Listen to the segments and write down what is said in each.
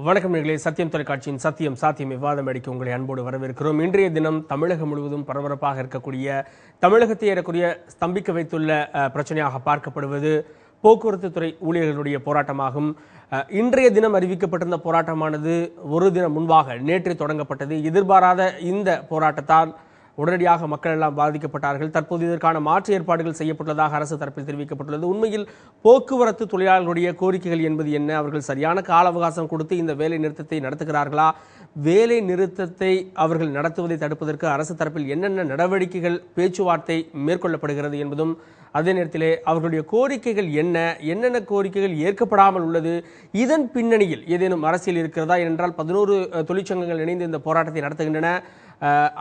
வணக்கம் நேயர்களே, சத்தியம் தொலைக்காட்சியின் சத்தியம் சாத்தியம் விவாத மேடைக்கு உங்களை அன்போடு வரவேற்கிறோம். இன்றைய தினம் தமிழகம் முழுவதும் பரபரப்பாக இருக்கக்கூடிய, தமிழகத்தை ஏறக்குரிய ஸ்தம்பிக்க வைத்துள்ள பிரச்சனையாக பார்க்கப்படுவது போக்குவரத்து துறை ஊழியர்களுடைய போராட்டமாகும். இன்றைய தினம் அறிவிக்கப்பட்டிருந்த போராட்டமானது ஒரு தினம் முன்பாக நேற்று தொடங்கப்பட்டது. எதிர்பாராத இந்த போராட்டத்தால் உடனடியாக மக்கள் எல்லாம் பாதிக்கப்பட்டார்கள். தற்போது இதற்கான மாற்று ஏற்பாடுகள் செய்யப்பட்டுள்ளதாக அரசு தரப்பில் தெரிவிக்கப்பட்டுள்ளது. உண்மையில் போக்குவரத்து தொழிலாளர்களுடைய கோரிக்கைகள் என்பது என்ன? அவர்கள் சரியான கால அவகாசம் கொடுத்து இந்த வேலை நிறுத்தத்தை நடத்துகிறார்களா? வேலை நிறுத்தத்தை அவர்கள் நடத்துவதை தடுப்பதற்கு அரசு தரப்பில் என்னென்ன நடவடிக்கைகள், பேச்சுவார்த்தை மேற்கொள்ளப்படுகிறது என்பதும், அதே நேரத்திலே அவர்களுடைய கோரிக்கைகள் என்னென்ன கோரிக்கைகள் ஏற்கப்படாமல் உள்ளது, இதன் பின்னணியில் ஏதேனும் அரசியல் இருக்கிறதா என்றால் 11 தொழிற்சங்கங்கள் இணைந்து இந்த போராட்டத்தை நடத்துகின்றன.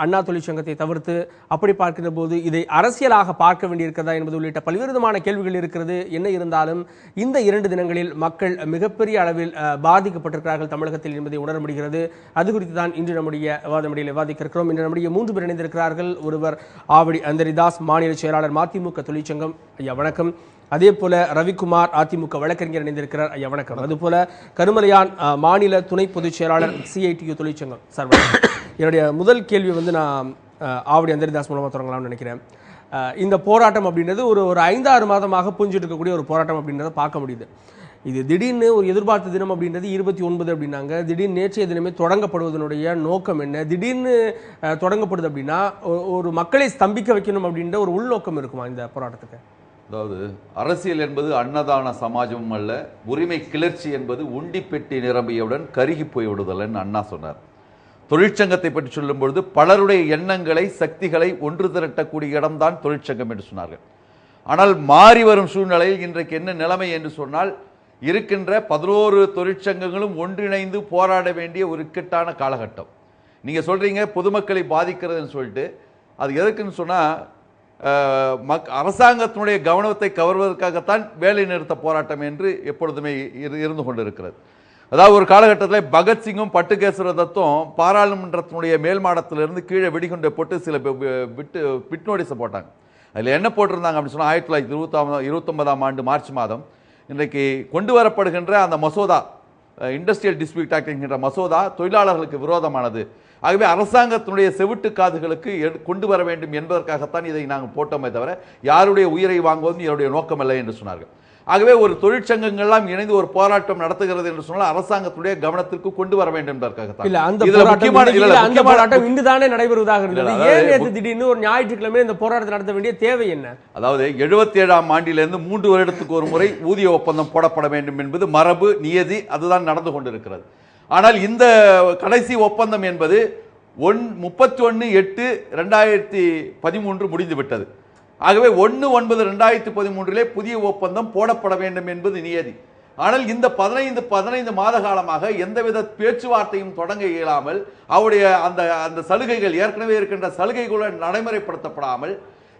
அண்ணா தொழிற்சங்கத்தை தவிர்த்து அப்படி பார்க்கின்ற போது இதை அரசியலாக பார்க்க வேண்டியிருக்கிறதா என்பது உள்ளிட்ட பல்வேறு விதமான கேள்விகள் இருக்கிறது. என்ன இருந்தாலும் இந்த 2 தினங்களில் மக்கள் மிகப்பெரிய அளவில் பாதிக்கப்பட்டிருக்கிறார்கள் தமிழகத்தில் என்பதை உணர முடிகிறது. அது குறித்து தான் இன்று நம்முடைய விவாத மேடையில் விவாதிக்க இருக்கிறோம். இன்று நம்முடைய 3 பேர் இணைந்திருக்கிறார்கள். ஒருவர் ஆவடி அந்தரிதாஸ், மாநில செயலாளர் மதிமுக தொழிற்சங்கம். ஐயா வணக்கம். அதே போல ரவிக்குமார், அதிமுக வழக்கறிஞர் இணைந்திருக்கிறார். ஐயா வணக்கம். அதுபோல கருமலையான், மாநில துணை பொதுச் செயலாளர், CITU தொழிற்சங்கம். சார் என்னுடைய முதல் கேள்வி நான் ஆவடி அந்தரிதாஸ் மூலமாக தொடங்கலாம்னு நினைக்கிறேன். இந்த போராட்டம் அப்படின்றது ஒரு 5-6 மாதமாக புரிஞ்சுட்டு இருக்கக்கூடிய ஒரு போராட்டம் அப்படின்றத பார்க்க முடியுது. இது திடீர்னு ஒரு எதிர்பார்த்த தினம் அப்படின்றது 29 அப்படின்னாங்க. திடீர்னு நேற்றைய தினமே தொடங்கப்படுவதனுடைய நோக்கம் என்ன? திடீர்னு தொடங்கப்படுது அப்படின்னா ஒரு மக்களை ஸ்தம்பிக்க வைக்கணும் அப்படின்ற ஒரு உள்நோக்கம் இருக்குமா இந்த போராட்டத்துக்கு? அதாவது அரசியல் என்பது அன்னதான சமாஜமும் அல்ல, உரிமை கிளர்ச்சி என்பது உண்டி பெட்டி நிரம்பியவுடன் கருகி போய்விடுதல்னு அண்ணா சொன்னார். தொழிற்சங்கத்தை பற்றி சொல்லும் பொழுது பலருடைய எண்ணங்களை, சக்திகளை ஒன்று திரட்டக்கூடிய இடம்தான் தொழிற்சங்கம் என்று சொன்னார்கள். ஆனால் மாறி வரும் சூழ்நிலையில் இன்றைக்கு என்ன நிலைமை என்று சொன்னால், இருக்கின்ற 11 தொழிற்சங்கங்களும் ஒன்றிணைந்து போராட வேண்டிய ஒரு இக்கட்டான காலகட்டம். நீங்க சொல்றீங்க பொதுமக்களை பாதிக்கிறதுன்னு சொல்லிட்டு, அது எதுக்குன்னு சொன்னா அரசாங்கத்தினுடைய கவனத்தை கவர்வதற்காகத்தான் வேலை நிறுத்த போராட்டம் என்று எப்பொழுதுமே இருந்து கொண்டிருக்கிறது. அதாவது ஒரு காலகட்டத்தில் பகத்சிங்கும் பட்டுகேசர தத்தும் பாராளுமன்றத்தினுடைய மேல் மாடத்திலிருந்து கீழே வெடிகுண்டை போட்டு சில பிட் நோட்டீஸை போட்டாங்க. அதில் என்ன போட்டிருந்தாங்க அப்படின்னு சொன்னால், 1929ஆம் ஆண்டு மார்ச் மாதம் இன்றைக்கு கொண்டு வரப்படுகின்ற அந்த மசோதா, இண்டஸ்ட்ரியல் டிஸ்பியூட் ஆக்ட் என்கின்ற மசோதா தொழிலாளர்களுக்கு விரோதமானது. ஆகவே அரசாங்கத்தினுடைய செவிட்டு காதுகளுக்கு கொண்டு வர வேண்டும் என்பதற்காகத்தான் இதை நாங்கள் போட்டோமே தவிர யாருடைய உயிரை வாங்குவது என்னுடைய நோக்கம் அல்ல என்று சொன்னார்கள். ஆகவே ஒரு தொழிற்சங்கங்கள்லாம் இணைந்து ஒரு போராட்டம் நடத்துகிறது என்று சொன்னால் அரசாங்கத்துடைய கவனத்திற்கு கொண்டு வர வேண்டும் என்பதற்காகத்தான். இன்றுதானே நடைபெறுவதாக இருந்தது. திடீர்னு ஒரு ஞாயிற்றுக்கிழமை இந்த போராட்டத்தை நடத்த வேண்டிய தேவை என்ன? அதாவது 77ஆம் ஆண்டிலிருந்து 3 வருடத்துக்கு ஒரு முறை ஊதிய ஒப்பந்தம் போடப்பட வேண்டும் என்பது மரபு, நியதி, அதுதான் நடந்து கொண்டிருக்கிறது. ஆனால் இந்த கடைசி ஒப்பந்தம் என்பது 31/8/2013 முடிந்துவிட்டது. ஆகவே 1/9/2013 புதிய ஒப்பந்தம் போடப்பட வேண்டும் என்பது நியதி. ஆனால் இந்த 15 மாத காலமாக எந்தவித பேச்சுவார்த்தையும் தொடங்க இயலாமல், அவருடைய அந்த சலுகைகள், ஏற்கனவே இருக்கின்ற சலுகைகளுடன் நடைமுறைப்படுத்தப்படாமல்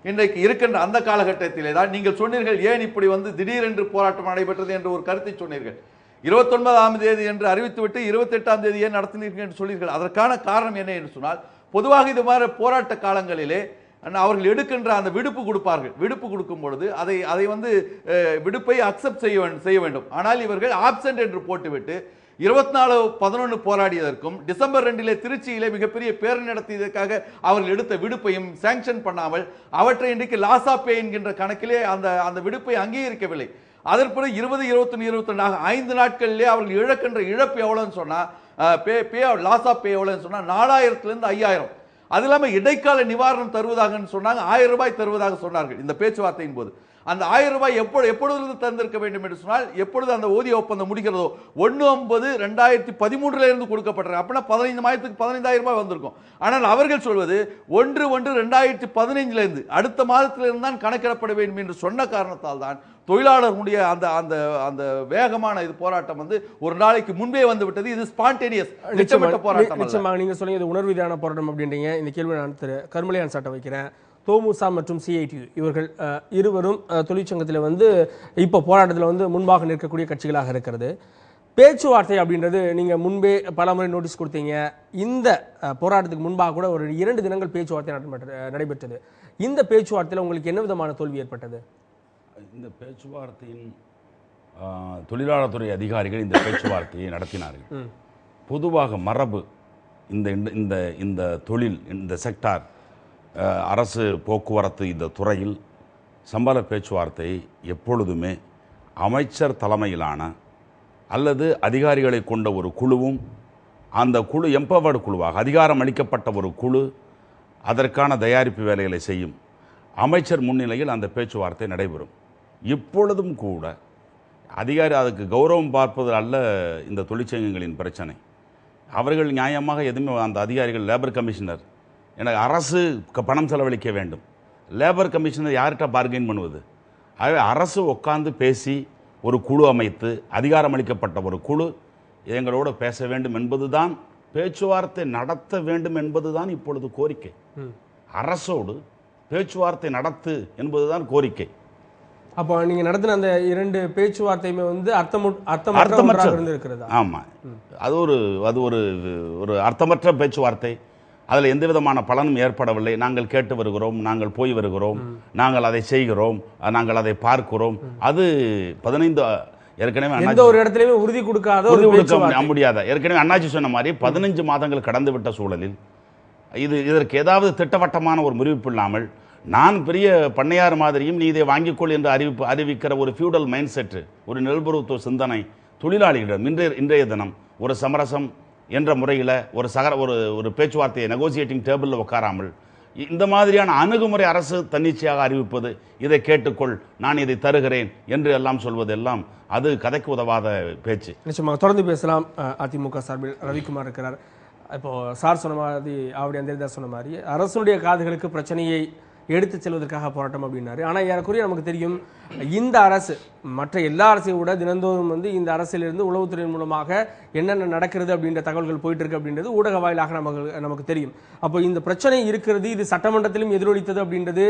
இன்றைக்கு இருக்கின்ற அந்த காலகட்டத்திலே தான் நீங்கள் சொன்னீர்கள், ஏன் இப்படி திடீரென்று போராட்டம் நடைபெற்றது என்று ஒரு கருத்தை சொன்னீர்கள். 29ஆம் தேதி என்று அறிவித்துவிட்டு 28ஆம் தேதி ஏன் நடத்தினீர்கள் என்று சொல்லியிருக்கள். அதற்கான காரணம் என்ன என்று சொன்னால், பொதுவாக இது மாதிரி போராட்ட காலங்களிலே அவர்கள் எடுக்கின்ற அந்த விடுப்பு கொடுப்பார்கள். விடுப்பு கொடுக்கும் பொழுது அதை விடுப்பை அக்செப்ட் செய்ய வேண்டும். ஆனால் இவர்கள் ஆப்சென்ட் என்று போட்டுவிட்டு 24/11 போராடியதற்கும், டிசம்பர் 2 திருச்சியிலே மிகப்பெரிய பேரணி நடத்தியதற்காக அவர்கள் எடுத்த விடுப்பையும் சாங்ஷன் பண்ணாமல், அவற்றை இன்றைக்கு லாஸ் ஆஃப் பே என்கின்ற கணக்கிலே அந்த விடுப்பை அங்கீகரிக்கவில்லை. அதற்கு 20, 21, 22 5 நாட்களிலே அவர்கள் இழக்கின்ற இழப்பு எவ்வளவுன்னு சொன்னா, லாஸ் ஆஃப் பே எவ்வளவுன்னு சொன்னா 4000 5000. அது இல்லாமல் இடைக்கால நிவாரணம் தருவதாக சொன்னாங்க, 1000 ரூபாய் தருவதாக சொன்னார்கள் இந்த பேச்சுவார்த்தையின் போது. அந்த 1000 ரூபாய் எப்பொழுது தந்திருக்க வேண்டும் என்று சொன்னால், எப்பொழுது அந்த ஊதிய ஒப்பந்தம் முடிக்கிறதோ 1/9/2013 இருந்து கொடுக்கப்பட்டது. அப்படின்னா 15 மாதத்துக்கு 15000 ரூபாய் வந்திருக்கும். ஆனால் அவர்கள் சொல்வது 1/1/2015 இருந்து அடுத்த மாதத்திலிருந்து தான் கணக்கிடப்பட வேண்டும் என்று சொன்ன காரணத்தால் தான் தொழிலாளர்களுடைய அந்த வேகமான இது போராட்டம் ஒரு நாளைக்கு முன்பே வந்து விட்டது. இது ஸ்பான்டேனியஸ் போராட்டம். நிச்சயமாக நீங்க சொன்னீங்க உணர்வு ரீதியான போராட்டம் அப்படின்றீங்க. இந்த கேள்வி நான் கருமலையான் சாட்டை வைக்கிறேன். தோமுசா மற்றும் CITU இவர்கள் இருவரும் தொழிற்சங்கத்தில் இப்போ போராட்டத்தில் முன்பாக நிற்கக்கூடிய கட்சிகளாக இருக்கிறது. பேச்சுவார்த்தை அப்படின்றது நீங்கள் முன்பே பல முறை நோட்டீஸ் கொடுத்தீங்க. இந்த போராட்டத்துக்கு முன்பாக கூட ஒரு 2 தினங்கள் பேச்சுவார்த்தை நடைபெற்றது. இந்த பேச்சுவார்த்தையில் உங்களுக்கு என்ன விதமான தோல்வி ஏற்பட்டது? இந்த பேச்சுவார்த்தையின் தொழிலாளர் துறை அதிகாரிகள் இந்த பேச்சுவார்த்தையை நடத்தினார்கள். பொதுவாக மரபு இந்த இந்த இந்த தொழில், இந்த செக்டார், அரசு போக்குவரத்து இந்த துறையில் சம்பள பேச்சுவார்த்தை எப்பொழுதுமே அமைச்சர் தலைமையிலான அல்லது அதிகாரிகளை கொண்ட ஒரு குழுவும், அந்த குழு எம்பவர்டு குழுவாக அதிகாரம் அளிக்கப்பட்ட ஒரு குழு அதற்கான தயாரிப்பு வேலைகளை செய்யும். அமைச்சர் முன்னிலையில் அந்த பேச்சுவார்த்தை நடைபெறும். இப்பொழுதும் கூட அதிகாரி அதுக்கு கௌரவம் பார்ப்பது அல்ல இந்த தொழிற்சங்கங்களின் பிரச்சனை. அவர்கள் நியாயமாக எதுவுமே அந்த அதிகாரிகள், லேபர் கமிஷனர் எனக்கு அரசு பணம் செலவழிக்க வேண்டும், லேபர் கமிஷனர் யார்கிட்ட பார்கெயின் பண்ணுவது? ஆகவே அரசு உட்கார்ந்து பேசி ஒரு குழு அமைத்து, அதிகாரம் அளிக்கப்பட்ட ஒரு குழு எங்களோடு பேச வேண்டும் என்பதுதான், பேச்சுவார்த்தை நடத்த வேண்டும் என்பதுதான் இப்பொழுது கோரிக்கை. அரசோடு பேச்சுவார்த்தை நடத்து என்பதுதான் கோரிக்கை. அப்போ நீங்க நடத்தின அந்த 2 பேச்சுவார்த்தையுமே வந்து அர்த்தமற்ற இருந்திருக்கிறதா? ஆமா, அது ஒரு ஒரு அர்த்தமற்ற பேச்சுவார்த்தை. அதில் எந்த விதமான பலனும் ஏற்படவில்லை. நாங்கள் கேட்டு வருகிறோம், நாங்கள் போய் வருகிறோம், நாங்கள் அதை செய்கிறோம், நாங்கள் அதை பார்க்கிறோம். அது 15 ஏற்கனவே எந்த ஒரு இடத்துலயுமே உறுதி கொடுக்காத முடியாத, ஏற்கனவே அண்ணாச்சி சொன்ன மாதிரி 15 மாதங்கள் கடந்து விட்ட சூழலில் இதற்கு ஏதாவது திட்டவட்டமான ஒரு முடிவு இல்லாமல், நான் பெரிய பண்ணையார் மாதிரியும் நீ இதை வாங்கிக்கொள் என்று அறிவிக்கிற ஒரு ஃபியூடல் மைண்ட் செட்டு, ஒரு நிலப்பரத்துவ சிந்தனை தொழிலாளிகளிடம் இன்றைய தினம் ஒரு சமரசம் என்ற முறையில் ஒரு பேச்சுவார்த்தையை நெகோசியேட்டிங் டேபிளில் உட்காராமல் இந்த மாதிரியான அணுகுமுறை அரசு தன்னிச்சையாக அறிவிப்பது, இதை கேட்டுக்கொள், நான் இதை தருகிறேன் என்று எல்லாம் சொல்வதெல்லாம் அது கதைக்கு உதவாத பேச்சு. நிச்சயமாக தொடர்ந்து பேசலாம். அதிமுக சார்பில் ரவிக்குமார் இருக்கிறார். இப்போ சார் சொன்ன மாதிரி, ஆவடி அந்தரிதாஸ் சொன்ன மாதிரி, அரசுடைய காதுகளுக்கு பிரச்சனையை எடுத்து செல்வதற்காக போராட்டம் அப்படின்னாரு. ஆனால் ஏறக்குறைய நமக்கு தெரியும், இந்த அரசு மற்ற எல்லா அரசையும் விட தினந்தோறும் வந்து இந்த அரசிலிருந்து உளவுத்துறை மூலமாக என்னென்ன நடக்கிறது அப்படின்ற தகவல்கள் போயிட்டு இருக்கு அப்படின்றது ஊடக வாயிலாக நமக்கு தெரியும். அப்போ இந்த பிரச்சனை இருக்கிறது, இது சட்டமன்றத்திலும் எதிரொலித்தது அப்படின்றது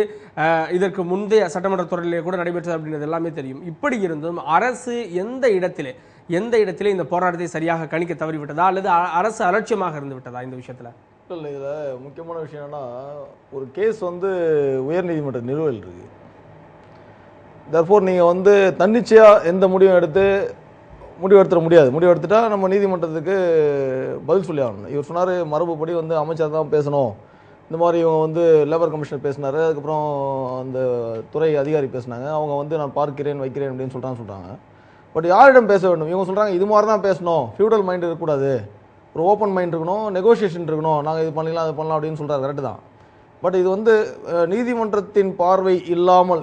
இதற்கு முந்தைய சட்டமன்ற துறையிலே கூட நடைபெற்றது அப்படின்றது எல்லாமே தெரியும். இப்படி இருந்தும் அரசு எந்த இடத்திலே இந்த போராட்டத்தை சரியாக கணிக்க தவறிவிட்டதா அல்லது அரசு அலட்சியமாக இருந்து விட்டதா இந்த விஷயத்துல? இல்லை, இதில் முக்கியமான விஷயம் என்னன்னா, ஒரு கேஸ் வந்து உயர்நீதிமன்ற நிலுவையில் இருக்கு. தர்ஃபோர் நீங்கள் வந்து தன்னிச்சையாக எந்த முடிவும் எடுத்துட முடியாது. முடிவு எடுத்துட்டா நம்ம நீதிமன்றத்துக்கு பதில் சொல்லி ஆகணும். இவர் சொன்னார், மரபுப்படி வந்து அமைச்சர் தான் பேசணும், இந்த மாதிரி இவங்க வந்து லேபர் கமிஷனர் பேசினார், அதுக்கப்புறம் அந்த துறை அதிகாரி பேசினாங்க, அவங்க வந்து நான் பார்க்கிறேன் வைக்கிறேன் அப்படின்னு சொல்கிறாங்க. பட் யாரிடம் பேச வேண்டும்? இவங்க சொல்கிறாங்க இது மாதிரி தான் பேசணும், ஃபியூடல் மைண்ட் இருக்கக்கூடாது, ஒரு ஓப்பன் மைண்ட் இருக்கணும், நெகோசியேஷன் இருக்கணும், நாங்கள் இது பண்ணலாம் அது பண்ணலாம் அப்படின்னு சொல்கிறார். கரெக்டு தான். பட் இது வந்து நீதிமன்றத்தின் பார்வை இல்லாமல்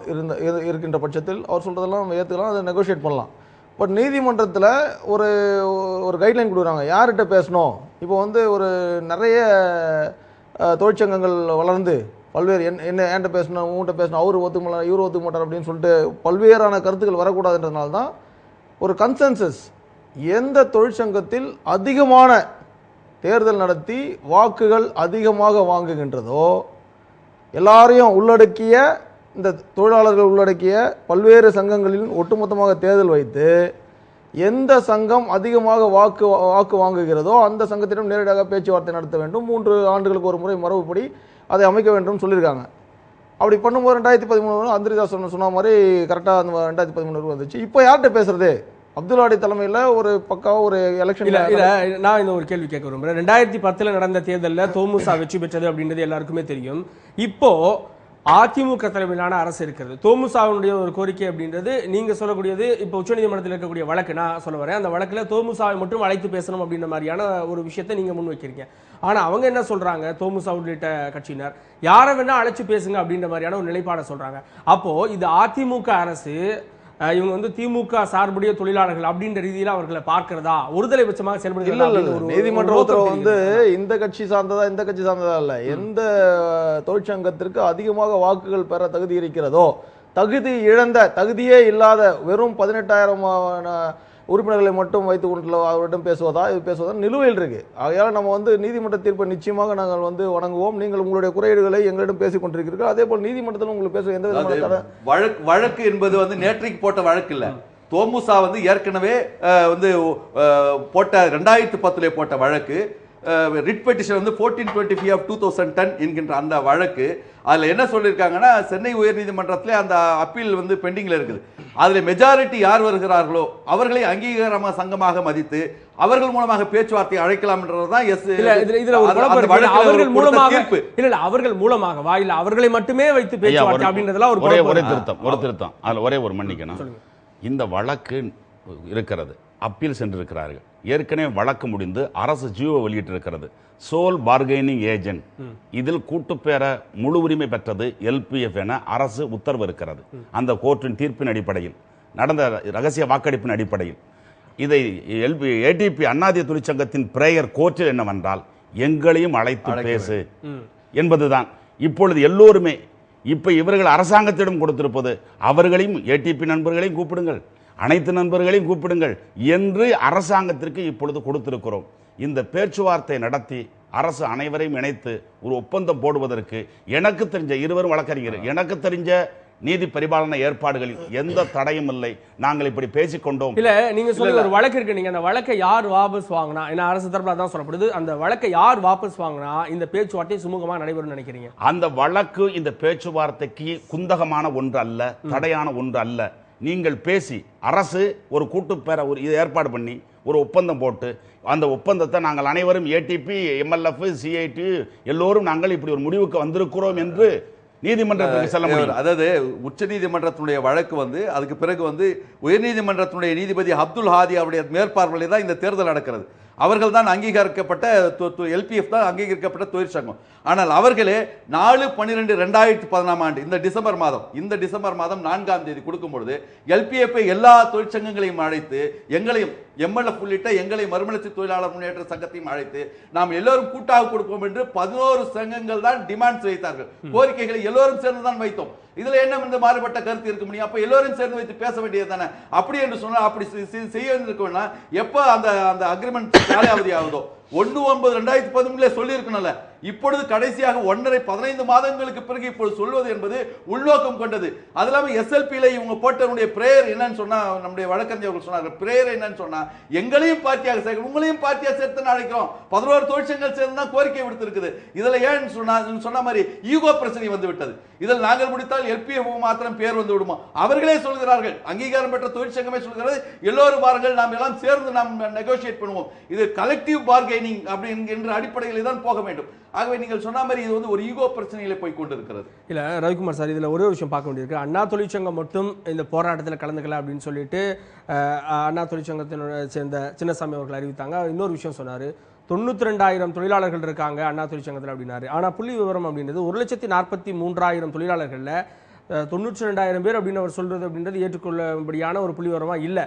இருக்கின்ற பட்சத்தில் அவர் சொல்கிறதெல்லாம் ஏற்றுக்கலாம், அதை நெகோஷியேட் பண்ணலாம். பட் நீதிமன்றத்தில் ஒரு கைட்லைன் கொடுக்குறாங்க, யார்கிட்ட பேசணும். இப்போ வந்து ஒரு நிறைய தொழிற்சங்கங்கள் வளர்ந்து பல்வேறு என்கிட்ட பேசணும், உங்கள்கிட்ட பேசணும், அவர் ஒத்துக்க மாட்டார், இவர் ஒத்துக்க மாட்டார் அப்படின்னு சொல்லிட்டு பல்வேறான கருத்துக்கள் வரக்கூடாதுன்றதுனால தான் ஒரு கன்சென்சஸ், எந்த தொழிற்சங்கத்தில் அதிகமான தேர்தல் நடத்தி வாக்குகள் அதிகமாக வாங்குகின்றதோ, எல்லாரையும் உள்ளடக்கிய, இந்த தொழிலாளர்கள் உள்ளடக்கிய பல்வேறு சங்கங்களில் ஒட்டுமொத்தமாக தேர்தல் வைத்து எந்த சங்கம் அதிகமாக வாக்கு வாங்குகிறதோ அந்த சங்கத்திடம் நேரடியாக பேச்சுவார்த்தை நடத்த வேண்டும். 3 ஆண்டுகளுக்கு ஒரு முறை மரபுப்படி அதை அமைக்க வேண்டும் சொல்லியிருக்காங்க. அப்படி பண்ணும்போது 2013 அந்தரிதாஸ் சொன்ன மாதிரி கரெக்டாக அந்த 2013 வந்துச்சு. இப்போ யார்கிட்ட பேசுறது? அப்துல்லாடி தலைமையில் ஒரு பக்காவாக ஒரு எலெக்ஷன். நான் இந்த ஒரு கேள்வி கேட்க விரும்புகிறேன். 2010 நடந்த தேர்தலில் தோமுசா வெற்றி பெற்றது அப்படின்றது எல்லாருக்குமே தெரியும். இப்போ அதிமுக தலைமையிலான அரசு இருக்கிறது. தோமுசாவினுடைய ஒரு கோரிக்கை அப்படின்றது நீங்க சொல்லக்கூடியது, இப்போ உச்சநீதிமன்றத்தில் இருக்கக்கூடிய வழக்கு நான் சொல்ல வரேன், அந்த வழக்கில் தோமுசாவை மட்டும் அழைத்து பேசணும் அப்படின்ற மாதிரியான ஒரு விஷயத்தை நீங்க முன்வைக்கிறீங்க. ஆனா அவங்க என்ன சொல்றாங்க, தோமுசா உள்ளிட்ட கட்சியினர் யாரை வேணா அழைச்சு பேசுங்க அப்படின்ற மாதிரியான ஒரு நிலைப்பாடை சொல்றாங்க. அப்போ இது அதிமுக அரசு இவங்க வந்து திமுக சார்புடைய தொழிலாளர்கள் அப்படின்ற ரீதியில அவர்களை பார்க்கிறதா, ஒருதலை பட்சமாக செயல்படுகிறது. நீதிமன்ற உத்தரவு வந்து இந்த கட்சி சார்ந்ததா இந்த கட்சி சார்ந்ததா இல்ல, எந்த தொழிற்சங்கத்திற்கு அதிகமாக வாக்குகள் பெற தகுதி இருக்கிறதோ, தகுதியே இல்லாத வெறும் 18,000 உறுப்பினர்களை மட்டும் வைத்துக் கொண்டு அவரிடம் பேசுவதா நிலுவையில் இருக்கு. ஆகையால் நம்ம வந்து நீதிமன்ற தீர்ப்பை நிச்சயமாக நாங்கள் வந்து வணங்குவோம். நீங்கள் உங்களுடைய குறையீடுகளை எங்களிடம் பேசிக் கொண்டிருக்கிறீர்கள், அதே போல் நீதிமன்றத்தில் உங்களுக்கு பேச எந்த விதமான வழக்கு என்பது வந்து நேற்றைக்கு போட்ட வழக்கு இல்ல. தோமுசா வந்து ஏற்கனவே வந்து போட்ட 2010 போட்ட வழக்கு. ரிட் பெட்டிஷன் வந்து 1425 ஆஃப் 2010 என்கின்ற அந்த வழக்கு அதில் என்ன சொல்லியிருக்காங்கன்னா, சென்னை உயர்நீதிமன்றத்தில் அந்த அப்பீல் வந்து பெண்டிங்கில் இருக்குது. அதில் மெஜாரிட்டி யார் வருகிறார்களோ அவர்களை அங்கீகாரமாக சங்கமாக மதித்து அவர்கள் மூலமாக பேச்சுவார்த்தை அழைக்கலாம்ன்றதுதான் அவர்கள் மூலமாகவா இல்ல அவர்களை மட்டுமே வைத்து பேச்சுவார்த்தை அப்படின்றதெல்லாம் ஒரு திருத்தம். அதுல ஒரே ஒரு மன்னிக்கணும். இந்த வழக்கு இருக்கிறது, அப்பீல் சென்றிருக்கிறார்கள். ஏற்கனவே வழக்கு முடிந்து அரசு ஜியோ வெளியிட்டிருக்கிறது. சோல் பார்கெனிங் ஏஜென்ட், இதில் கூட்டுப்பேர முழு உரிமை பெற்றது LPF என அரசு உத்தரவு இருக்கிறது. அந்த கோர்ட்டின் தீர்ப்பின் அடிப்படையில் நடந்த ரகசிய வாக்கெடுப்பின் அடிப்படையில் இதை ATP அண்ணாதிய தொழிற்சங்கத்தின் பிரேயர் கோர்ட்டில் என்னவென்றால், எங்களையும் அழைத்து பேசு என்பதுதான். இப்பொழுது எல்லோருமே இப்ப இவர்கள் அரசாங்கத்திடம் கொடுத்திருப்பது, அவர்களையும் ATP நண்பர்களையும் கூப்பிடுங்கள், அனைத்து நண்பர்களையும் கூப்பிடுங்கள் என்று அரசாங்கத்திற்கு இப்பொழுது கொடுத்திருக்கிறோம். இந்த பேச்சுவார்த்தை நடத்தி அரசு அனைவரையும் இணைத்து ஒரு ஒப்பந்தம் போடுவதற்கு எனக்கு தெரிஞ்ச இருவரும் வழக்கறிஞர், எனக்கு தெரிஞ்ச நீதி பரிபாலன ஏற்பாடுகளில் எந்த தடையும் இல்லை. நாங்கள் இப்படி பேசிக்கொண்டோம். இல்ல நீங்க சொல்ல ஒரு வழக்கு இருக்கு, நீங்க அந்த வழக்கை யார் வாபஸ் வாங்கினா, ஏன்னா அரசு தரப்புல தான் சொல்லப்படுது, அந்த வழக்கை யார் வாபஸ் வாங்கினா இந்த பேச்சுவார்த்தை சுமூகமா நடைபெறும் நினைக்கிறீங்க? அந்த வழக்கு இந்த பேச்சுவார்த்தைக்கு குந்தகமான ஒன்று அல்ல, தடையான ஒன்று அல்ல. நீங்கள் பேசி அரசு ஒரு கூட்டுப்பேர ஒரு ஏற்பாடு பண்ணி ஒரு ஒப்பந்தம் போட்டு அந்த ஒப்பந்தத்தை நாங்கள் அனைவரும் ATP, MLF, CIT எல்லோரும் நாங்கள் இப்படி ஒரு முடிவுக்கு வந்திருக்கிறோம் என்று நீதிமன்றத்துக்கு செல்ல முடியும். அதாவது உச்ச நீதிமன்றத்தினுடைய வழக்கு வந்து அதுக்கு பிறகு வந்து உயர்நீதிமன்றத்தினுடைய நீதிபதி அப்துல் ஹாதி அவருடைய மேற்பார்வையில் தான் இந்த தேர்தல் நடக்கிறது. அவர்கள் தான் அங்கீகரிக்கப்பட்ட LPF தான் அங்கீகரிக்கப்பட்ட தொழிற்சங்கம். ஆனால் அவர்களே 4/12/2010 இந்த டிசம்பர் மாதம் 4ஆம் தேதி கொடுக்கும் பொழுது LPF எல்லா தொழிற்சங்கங்களையும் அழைத்து எங்களையும் MLF உள்ளிட்ட எங்களை மறுமலர்ச்சி தொழிலாளர் முன்னேற்ற சங்கத்தையும் அழைத்து நாம் எல்லோரும் கூட்டாக கொடுப்போம் என்று 11 சங்கங்கள் தான் டிமாண்ட்ஸ் வைத்தார்கள். கோரிக்கைகளை எல்லோரும் சேர்ந்து தான் வைத்தோம். இதுல என்ன இந்த மாறுபட்ட கருத்து இருக்க முடியும்? அப்ப எல்லோரும் சேர்ந்து வைத்து பேச வேண்டியது தானே. அப்படி என்று சொன்னா அப்படி செய்ய வேண்டியிருக்கோம்னா எப்ப அந்த அக்ரிமெண்ட் காலாவதி ஆகுதோ 1/9/2013 சொல்லி இருக்கணும்ல. இப்பொழுது கடைசியாக 15 மாதங்களுக்கு பிறகு இப்பொழுது சொல்வது என்பது உள்நோக்கம் கொண்டது. அது இல்லாம SLP-ல இவங்க போட்டவங்களுடைய பிரேயர் என்னன்னு சொன்னா, நம்முடைய வழக்கறிஞர்கள் சொன்னார்கள், பிரேயர் என்னன்னு சொன்னா எங்களையும் பார்ட்டியாக சேர்க்க, உங்களையும் பார்ட்டியாக சேர்த்து அழைக்கிறோம். 11 தொழிற்சங்கங்கள் சேர்ந்து தான் கோரிக்கை விடுத்திருக்குது. இதுல ஏன்னு சொன்ன மாதிரி ஈகோ பிரச்சனை வந்து விட்டது. இதில் நாங்கள் முடித்தால் LPF மாத்திரம் பேர் வந்து விடுமா? அவர்களே சொல்கிறார்கள், அங்கீகாரம் பெற்ற தொழிற்சங்கமே சொல்கிறது, எல்லோரும் வாருங்கள், நாம் எல்லாம் சேர்ந்து நாம் நெகோசியேட் பண்ணுவோம். இது கலெக்டிவ் பார்கெனிங் என்ற அடிப்படையில் தான் போக வேண்டும். ஆகவே நீங்கள் சொன்ன மாதிரி இது வந்து ஒரு ஈகோ பிரச்சனையில போய் கொண்டிருக்கிறது. இல்ல ரவிக்குமார் சார், இதுல ஒரே விஷயம் பார்க்க வேண்டியிருக்கு. அண்ணா தொழிற்சங்கம் மட்டும் இந்த போராட்டத்தில் கலந்துக்கல அப்படின்னு சொல்லிட்டு அண்ணா தொழிற்சங்கத்தினோட சேர்ந்த சின்னசாமி அவர்கள் அறிவித்தாங்க. இன்னொரு விஷயம் சொன்னாரு, 92,000 தொழிலாளர்கள் இருக்காங்க அண்ணா தொழிற்சங்கத்தில் அப்படின்னாரு. ஆனா புள்ளி விவரம் அப்படின்றது 1,43,000 தொழிலாளர்கள்ல 92,000 பேர் அப்படின்னு அவர் சொல்றது அப்படின்றது ஏற்றுக்கொள்ளபடியான ஒரு புள்ளி விவரமா இல்லை.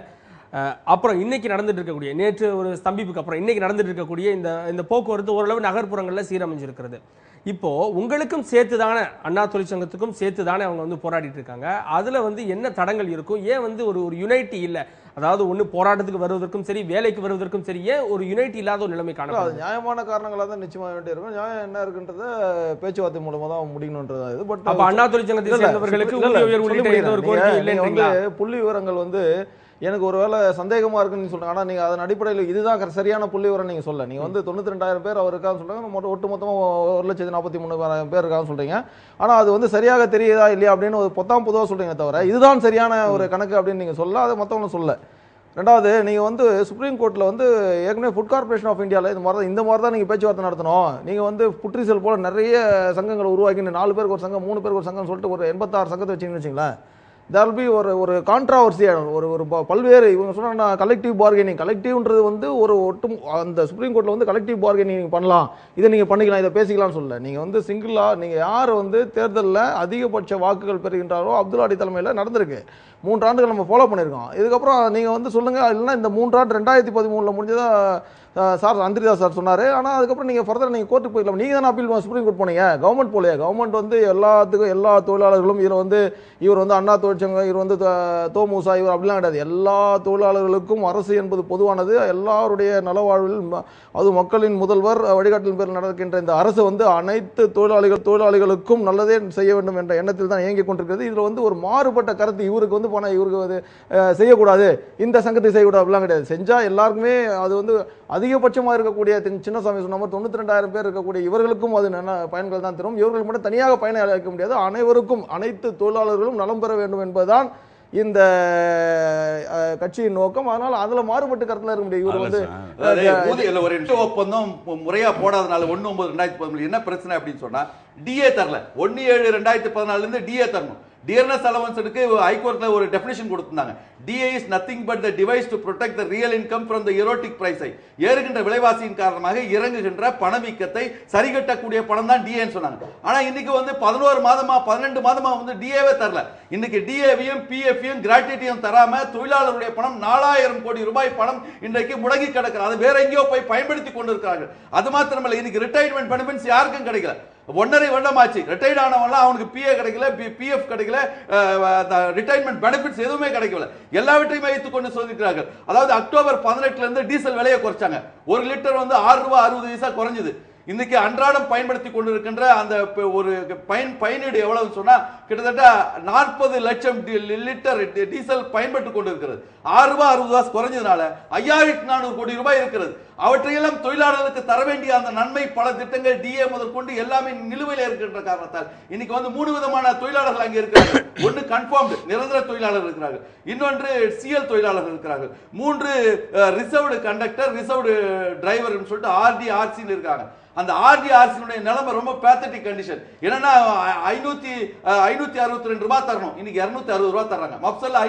அப்புறம் இன்னைக்கு நடந்துட்டு இருக்கக்கூடிய, நேற்று ஒரு ஸ்தம்பிப்புக்கு அப்புறம் இன்னைக்கு நடந்துட்டு இருக்கக்கூடிய இந்த போக்குவரத்து ஓரளவு நகர்ப்புறங்களில் சீரமைஞ்சிருக்கிறது. இப்போ உங்களுக்கும் சேர்த்து தானே, அண்ணா தொழிற்சங்கத்துக்கும் சேர்த்து தானே அவங்க வந்து போராடிட்டு இருக்காங்க. அதுல வந்து என்ன தடங்கள் இருக்கும்? ஏன் வந்து ஒரு யுனைட்டி இல்லை? அதாவது ஒன்று போராட்டத்துக்கு வருவதற்கும் சரி, வேலைக்கு வருவதற்கும் சரி, ஏன் ஒரு யுனைட்டி இல்லாத ஒரு நிலைமை காணலாம்? அது நியாயமான காரணங்களாக தான் நிச்சயமாக வேண்டி இருக்கும். நியாயம் என்ன இருக்குன்றத பேச்சுவார்த்தை மூலமா தான் முடிக்கணுன்றது. இது பட் அப்ப அண்ணா தொழிற்சங்கத்தை சேர்ந்தவர்களுக்கு புள்ளி விவரங்கள் வந்து எனக்கு ஒருவேளை சந்தேகமா இருக்குன்னு சொல்றாங்க. ஆனா நீங்க அதன் அடிப்படையில் இதுதான் சரியான புள்ளி விவரம் நீங்க சொல்ல. நீங்க வந்து 92,000 பேர் அவர் இருக்கான்னு சொல்றாங்க, ஒட்டு மொத்தமா 1,43,000 பேர் இருக்கான்னு சொல்றீங்க. ஆனா அது வந்து சரியாக தெரியுதா இல்லையா அப்படின்னு ஒரு பொதுவாக சொல்றீங்க தவிர இதுதான் சரியான ஒரு கணக்கு அப்படின்னு நீங்க சொல்ல, அது மற்றவங்களும் சொல்ல. ரெண்டாவது, நீங்க வந்து சுப்ரீம் கோர்ட்ல வந்து ஏற்கனவே ஃபுட் கார்பரேஷன் ஆஃப் இந்தியாவில் இந்த மாதிரி தான் நீங்க பேச்சுவார்த்தை நடத்தணும். நீங்க வந்து புட்ரிசல் போல நிறைய சங்கங்களை உருவாக்கி 4 பேருக்கு ஒரு சங்கம், 3 பேருக்கு ஒரு சங்கம் சொல்லிட்டு ஒரு 86 சங்கத்தை வச்சுன்னு வச்சுங்களேன். தேர் வில் பி ஒரு கான்ட்ராவர்சியான ஒரு பல்வேறு இவங்க சொன்னா கலெக்டிவ் பார்கெனிங். கலெக்டிவ்ன்றது வந்து ஒரு அந்த சுப்ரீம் கோர்ட்டில் வந்து கலெக்டிவ் பார்கெனிங் பண்ணலாம், இதை நீங்கள் பண்ணிக்கலாம், இதை பேசிக்கலாம்னு சொல்லல. நீங்கள் வந்து சிங்கிளாக நீங்கள் யார் வந்து தேர்தலில் அதிகபட்ச வாக்குகள் பெறுகின்றாரோ அப்துல் ஹாடி தலைமையில் நடந்திருக்கு. 3 ஆண்டுகள் நம்ம ஃபாலோ பண்ணியிருக்கோம். இதுக்கப்புறம் நீங்கள் வந்து சொல்லுங்கள், இல்லைன்னா இந்த 3 ஆண்டு 2013 முடிஞ்சதா சார் அந்திரிதாஸ் சார் சொன்னார். ஆனால் அதுக்கப்புறம் நீங்கள் ஃபர்தர் நீங்கள் கோர்ட்டுக்கு போய்க்கலாம். நீங்கள் தானே அப்பீல் சுப்ரீம் கோர்ட் போனீங்க, கவர்மெண்ட் போலையா? கவர்மெண்ட் வந்து எல்லாத்துக்கும் எல்லா தொழிலாளர்களும் இவர் வந்து அண்ணா தொழிற்சங்கம், இவர் வந்து தோமுசா, இவர் அப்படிலாம் கிடையாது. எல்லா தொழிலாளர்களுக்கும் அரசு என்பது பொதுவானது. எல்லாருடைய நலவாழ்வில் அது மக்களின் முதல்வர் வழிகாட்டின் பேரில் நடக்கின்ற இந்த அரசு வந்து அனைத்து தொழிலாளிகளுக்கும் நல்லதே செய்ய வேண்டும் என்ற எண்ணத்தில் தான் இயங்கிக் கொண்டிருக்கிறது. இதில் வந்து ஒரு மாறுபட்ட கருத்து, இவருக்கு வந்து போனால் இவருக்கு செய்யக்கூடாது, இந்த சங்கத்தை செய்யக்கூடாது அப்படிலாம் கிடையாது. செஞ்சால் எல்லாருக்குமே அது வந்து அதிகபட்சமாக இருக்கக்கூடிய சின்னசாமி சொன்ன மாதிரி 92,000 பேர் இருக்கக்கூடிய இவர்களுக்கும் அது பயன்கள் தான் தரும். இவர்கள் மட்டும் தனியாக பயனை அளிக்க முடியாது. அனைவருக்கும், அனைத்து தொழிலாளர்களும் நலம் பெற வேண்டும் என்பதுதான் இந்த கட்சியின் நோக்கம். அதனால அதுல மாறுபட்டு கருத்துல இருக்க முடியும். இவர் வந்து ஒரு ஒப்பந்தம் முறையா போடாதனால 1/9/2013 என்ன பிரச்சனை அப்படின்னு சொன்னா டிஏ தரல. 1/7/2014 இருந்து டிஏ தரணும். டியர்னஸ் அலவன்ஸுக்கு ஹைகோர்ட்ல ஒரு டெஃபினிஷன் கொடுத்திருந்தாங்க. DA is nothing but the device to protect the real income from the erotic price. ஏறுகின்ற விலைவாசியின் காரணமாக இறங்குகின்ற பணவீக்கத்தை சரிகட்டக்கூடிய பணம் தான் DA ன்னு சொன்னாங்க. ஆனா இன்னைக்கு வந்து 11 மாதமா 12 மாதமா வந்து DAவே தரல. இன்னைக்கு DAவையும் PFையும் கிராட்டிட்டியும் தராம தொழிலாளருடைய பணம் 4000 கோடி ரூபாய் பணம் இன்றைக்கு முடங்கி கிடக்கிறது. அது வேற எங்கேயோ போய் பயன்படுத்தி கொண்டிருக்கிறார்கள். அது மாத்திரமல்ல, இன்னைக்கு ரிட்டையர்மெண்ட் பெனிஃபிட்ஸ் யாருக்கும் கிடைக்கல. 1.5 வருடம் ஆச்சு ரிட்டையர்ட் ஆனவங்க அவனுக்கு PA கிடைக்கல, PF கிடைக்கல, ரிட்டையர்மெண்ட் பெனிஃபிட்ஸ் எதுவுமே கிடைக்கல. எல்லாவற்றையும் வைத்துக் கொண்டு சொல்லியிருக்கிறார்கள். அதாவது அக்டோபர் 18 இருந்து டீசல் விலையை குறைச்சாங்க. 1 லிட்டர் வந்து 6 ரூபாய் 60 பைசா குறைஞ்சது. இன்னைக்கு அன்றாடம் பயன்படுத்தி கொண்டிருக்கின்ற அந்த ஒரு பயனீடு எவ்வளவு சொன்னா கிட்டத்தட்ட 40 லட்சம் லிட்டர் டீசல் பயன்பட்டு கொண்டிருக்கிறது. 6 ரூபாய் 60 காசு குறைஞ்சதுனால 5400 கோடி ரூபாய் இருக்கிறது. அவற்றையெல்லாம் தொழிலாளர்களுக்கு தர வேண்டிய அந்த நன்மை பல திட்டங்கள் DA முதற்கொண்டு எல்லாமே நிலுவையில் இருக்கின்ற காரணத்தால் இன்னைக்கு வந்து 3 விதமான தொழிலாளர்கள் அங்கே இருக்கிறார்கள். ஒன்று கன்ஃபார்ம்டு நிரந்தர தொழிலாளர்கள் இருக்கிறார்கள், இன்னொன்று CL தொழிலாளர்கள் இருக்கிறார்கள், 3 ரிசர்வ்டு கண்டக்டர், ரிசர்வ்டு டிரைவர் சொல்லிட்டு RD RC இருக்காங்க. அந்த RD RC நிலைமை ரொம்ப பேத்தட்டிக் கண்டிஷன். என்னன்னா 562 ரூபாய் தரணும், இன்னைக்கு 260 ரூபாய் தர்றாங்க. மப்சல்ல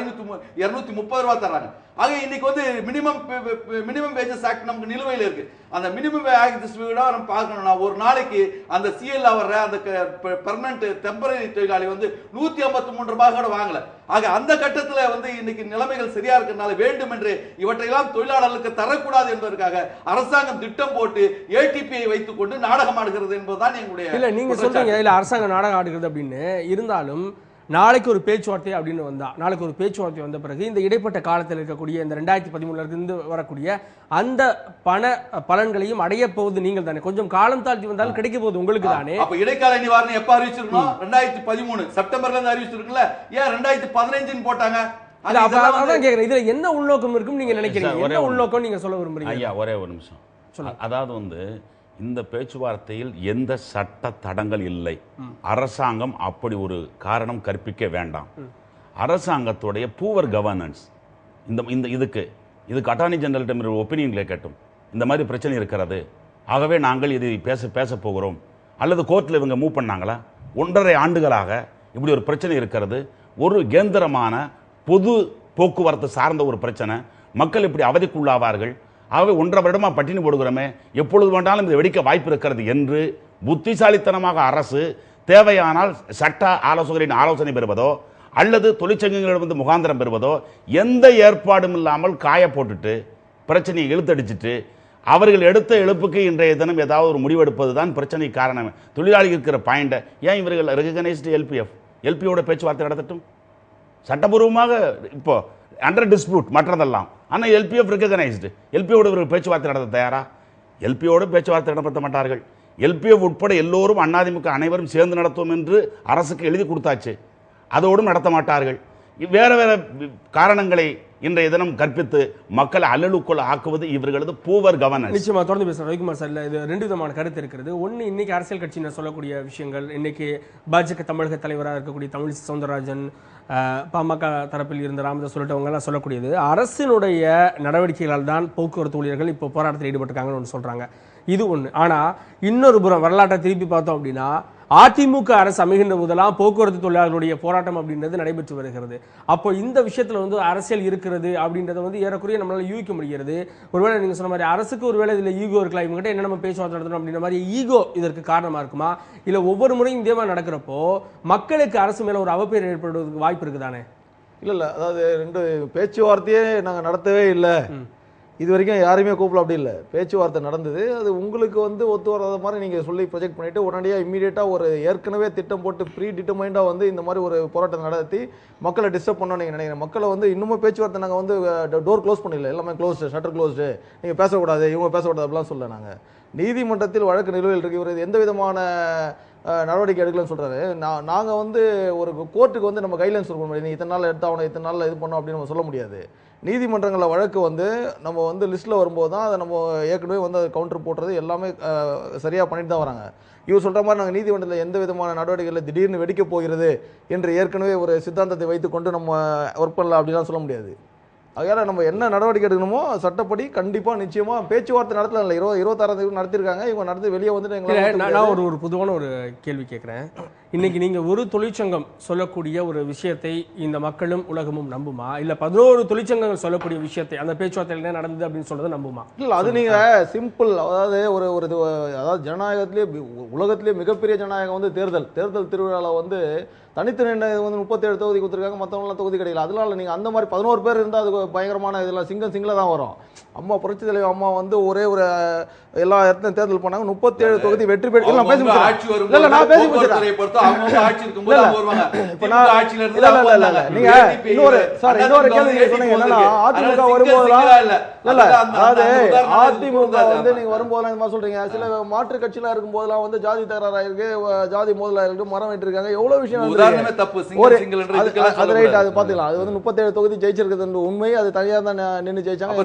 230 ரூபாய் தர்றாங்க. ஆக இன்னைக்கு வந்து மினிமம் வேஜஸ் ஆக்ட் நமக்கு நிலுவையில் இருக்கு. அந்த மினிமம் வேஜஸ் நம்ம பார்க்கணும்னா ஒரு நாளைக்கு அந்த CL வர்ற அந்த பெர்மனன்ட் டெம்பரரி தொழிலாளி வந்து 153 ரூபாய் கூட வாங்கல. ஆக அந்த கட்டத்தில் வந்து இன்னைக்கு நிலைமைகள் சரியா இருக்கிறதுனால வேண்டும் என்று இவற்றையெல்லாம் தொழிலாளர்களுக்கு தரக்கூடாது என்பதற்காக அரசாங்கம் திட்டம் போட்டு ATPயை வைத்துக் கொண்டு நாடகம் ஆடுகிறது என்பதுதான் எங்களுடைய. இல்ல நீங்க சொல்றீங்க இல்ல அரசாங்கம் நாடகம் ஆடுகிறது அப்படின்னு இருந்தாலும் நாளைக்கு ஒரு பேச்சுவார்த்தை அப்படின்னு வந்தா, நாளைக்கு ஒரு பேச்சுவார்த்தை வந்த பிறகு இந்த இடைப்பட்ட காலத்தில் இருக்கக்கூடிய இந்த 2013 இருந்து வரக்கூடிய அந்த பலன்களையும் அடைய போவது நீங்கள் தானே. கொஞ்சம் காலம் தாழ்த்தி வந்தாலும் கிடைக்க போகுது உங்களுக்கு தானே. அப்ப இடைக்கால நிவாரணம் எப்ப அறிவிச்சிருக்கணும்? 2013 செப்டம்பர்ல இருந்து அறிவிச்சிருக்குல்ல, ஏன் 2015 போட்டாங்க? அதான் கேக்குறேன், இதுல என்ன உள்நோக்கம் இருக்கும் நீங்க நினைக்கிறீங்க? என்ன உள்நோக்கம் நீங்க சொல்ல விரும்புறீங்க? ஐயா ஒரே ஒரு நிமிஷம். அதாவது வந்து இந்த பேச்சுவார்த்தையில் எந்த சட்ட தடங்கள் இல்லை. அரசாங்கம் அப்படி ஒரு காரணம் கற்பிக்க வேண்டாம். அரசாங்கத்துடைய பூவர் கவர்னன்ஸ் இதுக்கு அட்டார்னி ஜெனரல் ஒப்பீனியன் கேட்கட்டும். இந்த மாதிரி பிரச்சனை இருக்கிறது, ஆகவே நாங்கள் இது பேச போகிறோம். அல்லது கோர்ட்டில் இவங்க மூவ் பண்ணாங்களா? 1.5 ஆண்டுகளாக இப்படி ஒரு பிரச்சனை இருக்கிறது. ஒரு கேந்திரமான பொது போக்குவரத்து சார்ந்த ஒரு பிரச்சனை, மக்கள் இப்படி அவதிக்குள்ளாவார்கள். ஆகவே 1.5 வருடமா பட்டினி போடுகிறோமே, எப்பொழுது வேண்டாலும் இது வெடிக்க வாய்ப்பு இருக்கிறது என்று புத்திசாலித்தனமாக அரசு தேவையானால் சட்ட ஆலோசகரின் ஆலோசனை பெறுவதோ அல்லது தொழிற்சங்கங்களிடம் முகாந்திரம் பெறுவதோ எந்த ஏற்பாடும் இல்லாமல் காய போட்டுட்டு பிரச்சனையை இழுத்தடிச்சிட்டு அவர்கள் எடுத்த எழுப்புக்கு இன்றைய தினம் ஏதாவது ஒரு முடிவெடுப்பது தான் பிரச்சனை காரணம். தொழிலாளி இருக்கிற பாயிண்ட ஏன் இவர்கள் ரெகனைஸ்டு எல்பியோட பேச்சுவார்த்தை நடத்தட்டும். சட்டபூர்வமாக இப்போ அண்டர் டிஸ்பியூட் மற்றதெல்லாம், ஆனால் LPF ரெகனைஸ்டு. எல்பியோடு இவர்கள் பேச்சுவார்த்தை நடத்த தயாரா? எல்பியோடு பேச்சுவார்த்தை நடத்த மாட்டார்கள். LPF உட்பட எல்லோரும் அதிமுக அனைவரும் சேர்ந்து நடத்துவோம் என்று அரசுக்கு எழுதி கொடுத்தாச்சு, அதோடும் நடத்த மாட்டார்கள். வேற வேற காரணங்களை இன்றைய தினம் கற்பித்து மக்களை அல்லலுக்குள் ஆக்குவது இவர்களது பூவர் கவர்னன்ஸ். நிச்சயமா தொடர்ந்து பேசுறேன் ரவிக்குமார் சார். இது 2 விதமான கருத்து இருக்கிறது. ஒன்னு, இன்னைக்கு அரசியல் கட்சியினர் சொல்லக்கூடிய விஷயங்கள், இன்னைக்கு பாஜக தமிழக தலைவராக இருக்கக்கூடிய தமிழிசை சவுந்தரராஜன், பாமக தரப்பில் இருந்த ராமதாஸ் சொல்லிட்டவங்க எல்லாம் சொல்லக்கூடியது அரசினுடைய நடவடிக்கைகளால் தான் போக்குவரத்து ஊழியர்கள் இப்போ போராட்டத்தில் ஈடுபட்டிருக்காங்கன்னு ஒன்று சொல்றாங்க. இது ஒன்று. ஆனா இன்னொரு புறம் வரலாற்றை திருப்பி பார்த்தோம் அப்படின்னா அதிமுக அரசு அமைகின்ற போதெல்லாம் போக்குவரத்து தொழிலாளர்களுடைய போராட்டம் அப்படின்றது நடைபெற்று வருகிறது. அப்போ இந்த விஷயத்துல வந்து அரசியல் இருக்கிறது அப்படின்றத வந்து ஏறக்குறைய நம்மளால யூகிக்க முடிகிறது. ஒருவேளை நீங்க சொன்ன மாதிரி அரசுக்கு ஒருவேளை இதுல ஈகோ இருக்கலாம், இவங்ககிட்ட என்ன நம்ம பேச்சுவார்த்தை நடத்தணும் அப்படின்ற மாதிரி ஈகோ இதற்கு காரணமா இருக்குமா? இல்ல ஒவ்வொரு முறையும் இதே மாதிரி நடக்கிறப்போ மக்களுக்கு அரசு மேல ஒரு அவப்பேர் ஏற்படுவதற்கு வாய்ப்பு இருக்குதானே? இல்ல அதாவது 2 பேச்சுவார்த்தையே நாங்க நடத்தவே இல்லை, இது வரைக்கும் யாருமே கூப்பிடல அப்படி இல்லை. பேச்சுவார்த்தை நடந்தது, அது உங்களுக்கு வந்து ஒத்து வராத மாதிரி நீங்கள் சொல்லி ப்ரொஜெக்ட் பண்ணிவிட்டு உடனடியாக இம்மீடியட்டாக ஒரு ஏற்கனவே திட்டம் போட்டு ப்ரீ டிட்டர்மைண்டாக வந்து இந்த மாதிரி ஒரு போராட்டம் நடத்தி மக்களை டிஸ்டர்ப் பண்ணோன்னு நீங்கள் நினைக்கிறேன். மக்களை வந்து இன்னுமே பேச்சுவார்த்தை நாங்கள் வந்து டோர் க்ளோஸ் பண்ணல, எல்லாமே க்ளோஸ்டு, ஷட்டர் க்ளோஸ்டு, நீங்கள் பேசக்கூடாது, இவங்க பேசக்கூடாது அப்படிலாம் சொல்ல. நாங்கள் நீதிமன்றத்தில் வழக்கு நிலுவையில் இருக்கு. இவர் எந்த விதமான நடவடிக்கை எடுக்கலன்னு சொல்றாரு. நாங்கள் வந்து ஒரு கோர்ட்டுக்கு வந்து நம்ம கைட்லைன்ஸ் கொடுக்க முடியாது, நீ இத்தனை நாள் எடுத்தாகணும், இத்தனை நாளில் இது பண்ணோம் அப்படின்னு நம்ம சொல்ல முடியாது. நீதிமன்றங்களில் வழக்கு வந்து நம்ம வந்து லிஸ்ட்டில் வரும்போது தான் அதை நம்ம ஏற்கனவே வந்து அதை கவுண்டர் போடுறது எல்லாமே சரியாக பண்ணிட்டு தான் வராங்க. இவர் சொல்கிற மாதிரி நாங்கள் நீதிமன்றத்தில் எந்த விதமான நடவடிக்கைகளில் திடீர்னு வெடிக்க போகிறது என்று ஏற்கனவே ஒரு சித்தாந்தத்தை வைத்துக்கொண்டு நம்ம ஒர்க் பண்ணலாம் அப்படிலாம் சொல்ல முடியாது. அதனால நம்ம என்ன நடவடிக்கை எடுக்கணுமோ சட்டப்படி கண்டிப்பாக நிச்சயமாக பேச்சுவார்த்தை நடத்தலாம். இல்லை 26 நடத்திருக்காங்க, இவங்க நடத்தி வெளியே வந்துட்டு நான் ஒரு பொதுவான ஒரு கேள்வி கேட்குறேன். இன்னைக்கு நீங்க ஒரு தொழிற்சங்கம் சொல்லக்கூடிய ஒரு விஷயத்தை இந்த மக்களும் உலகமும் நம்புமா, இல்ல 11 தொழிற்சங்கங்கள் சொல்லக்கூடிய விஷயத்தை அந்த பேச்சுவார்த்தையில் என்ன நடந்தது அப்படின்னு சொல்றதை நம்புமா? இல்லை, அது நீங்க சிம்பிள். அதாவது அதாவது ஜனநாயகத்திலே உலகத்திலே மிகப்பெரிய ஜனநாயகம் வந்து தேர்தல் திருவிழாவில் வந்து தனித்து நின்று வந்து 37 தொகுதி கொடுத்துருக்காங்க, மற்றவங்களாம் தொகுதி கிடைக்கல. அதனால நீங்கள் அந்த மாதிரி 11 பேர் இருந்தால் அது பயங்கரமான இதெல்லாம் சிங்கிளாக தான் வரும். அம்மா புரட்சி தலைவர் அம்மா வந்து ஒரே ஒரு எல்லா இடத்துலையும் தேர்தல் பண்ணாங்க, 37 தொகுதி வெற்றி பெற்று நான் பேசி இன்னொரு கேள்வி சொன்னீங்க என்னன்னா அதிமுக வரும்போதெல்லாம் அதாவது அதிமுக வந்து நீங்க வரும்போதெல்லாம் இந்த மாதிரி சொல்றீங்க, சில மாற்று கட்சியில இருக்கும் போதெல்லாம் வந்து ஜாதி தகராறா இருக்கு, ஜாதி மோதலா இருக்கு, மரம் வெட்டிருக்காங்க, எவ்வளவு விஷயம் அது ரைட். அது பாத்துக்கலாம். அது வந்து 37 தொகுதி ஜெயிச்சிருக்கிறது உண்மை, அது தனியா தான் நின்று ஜெயிச்சாங்க.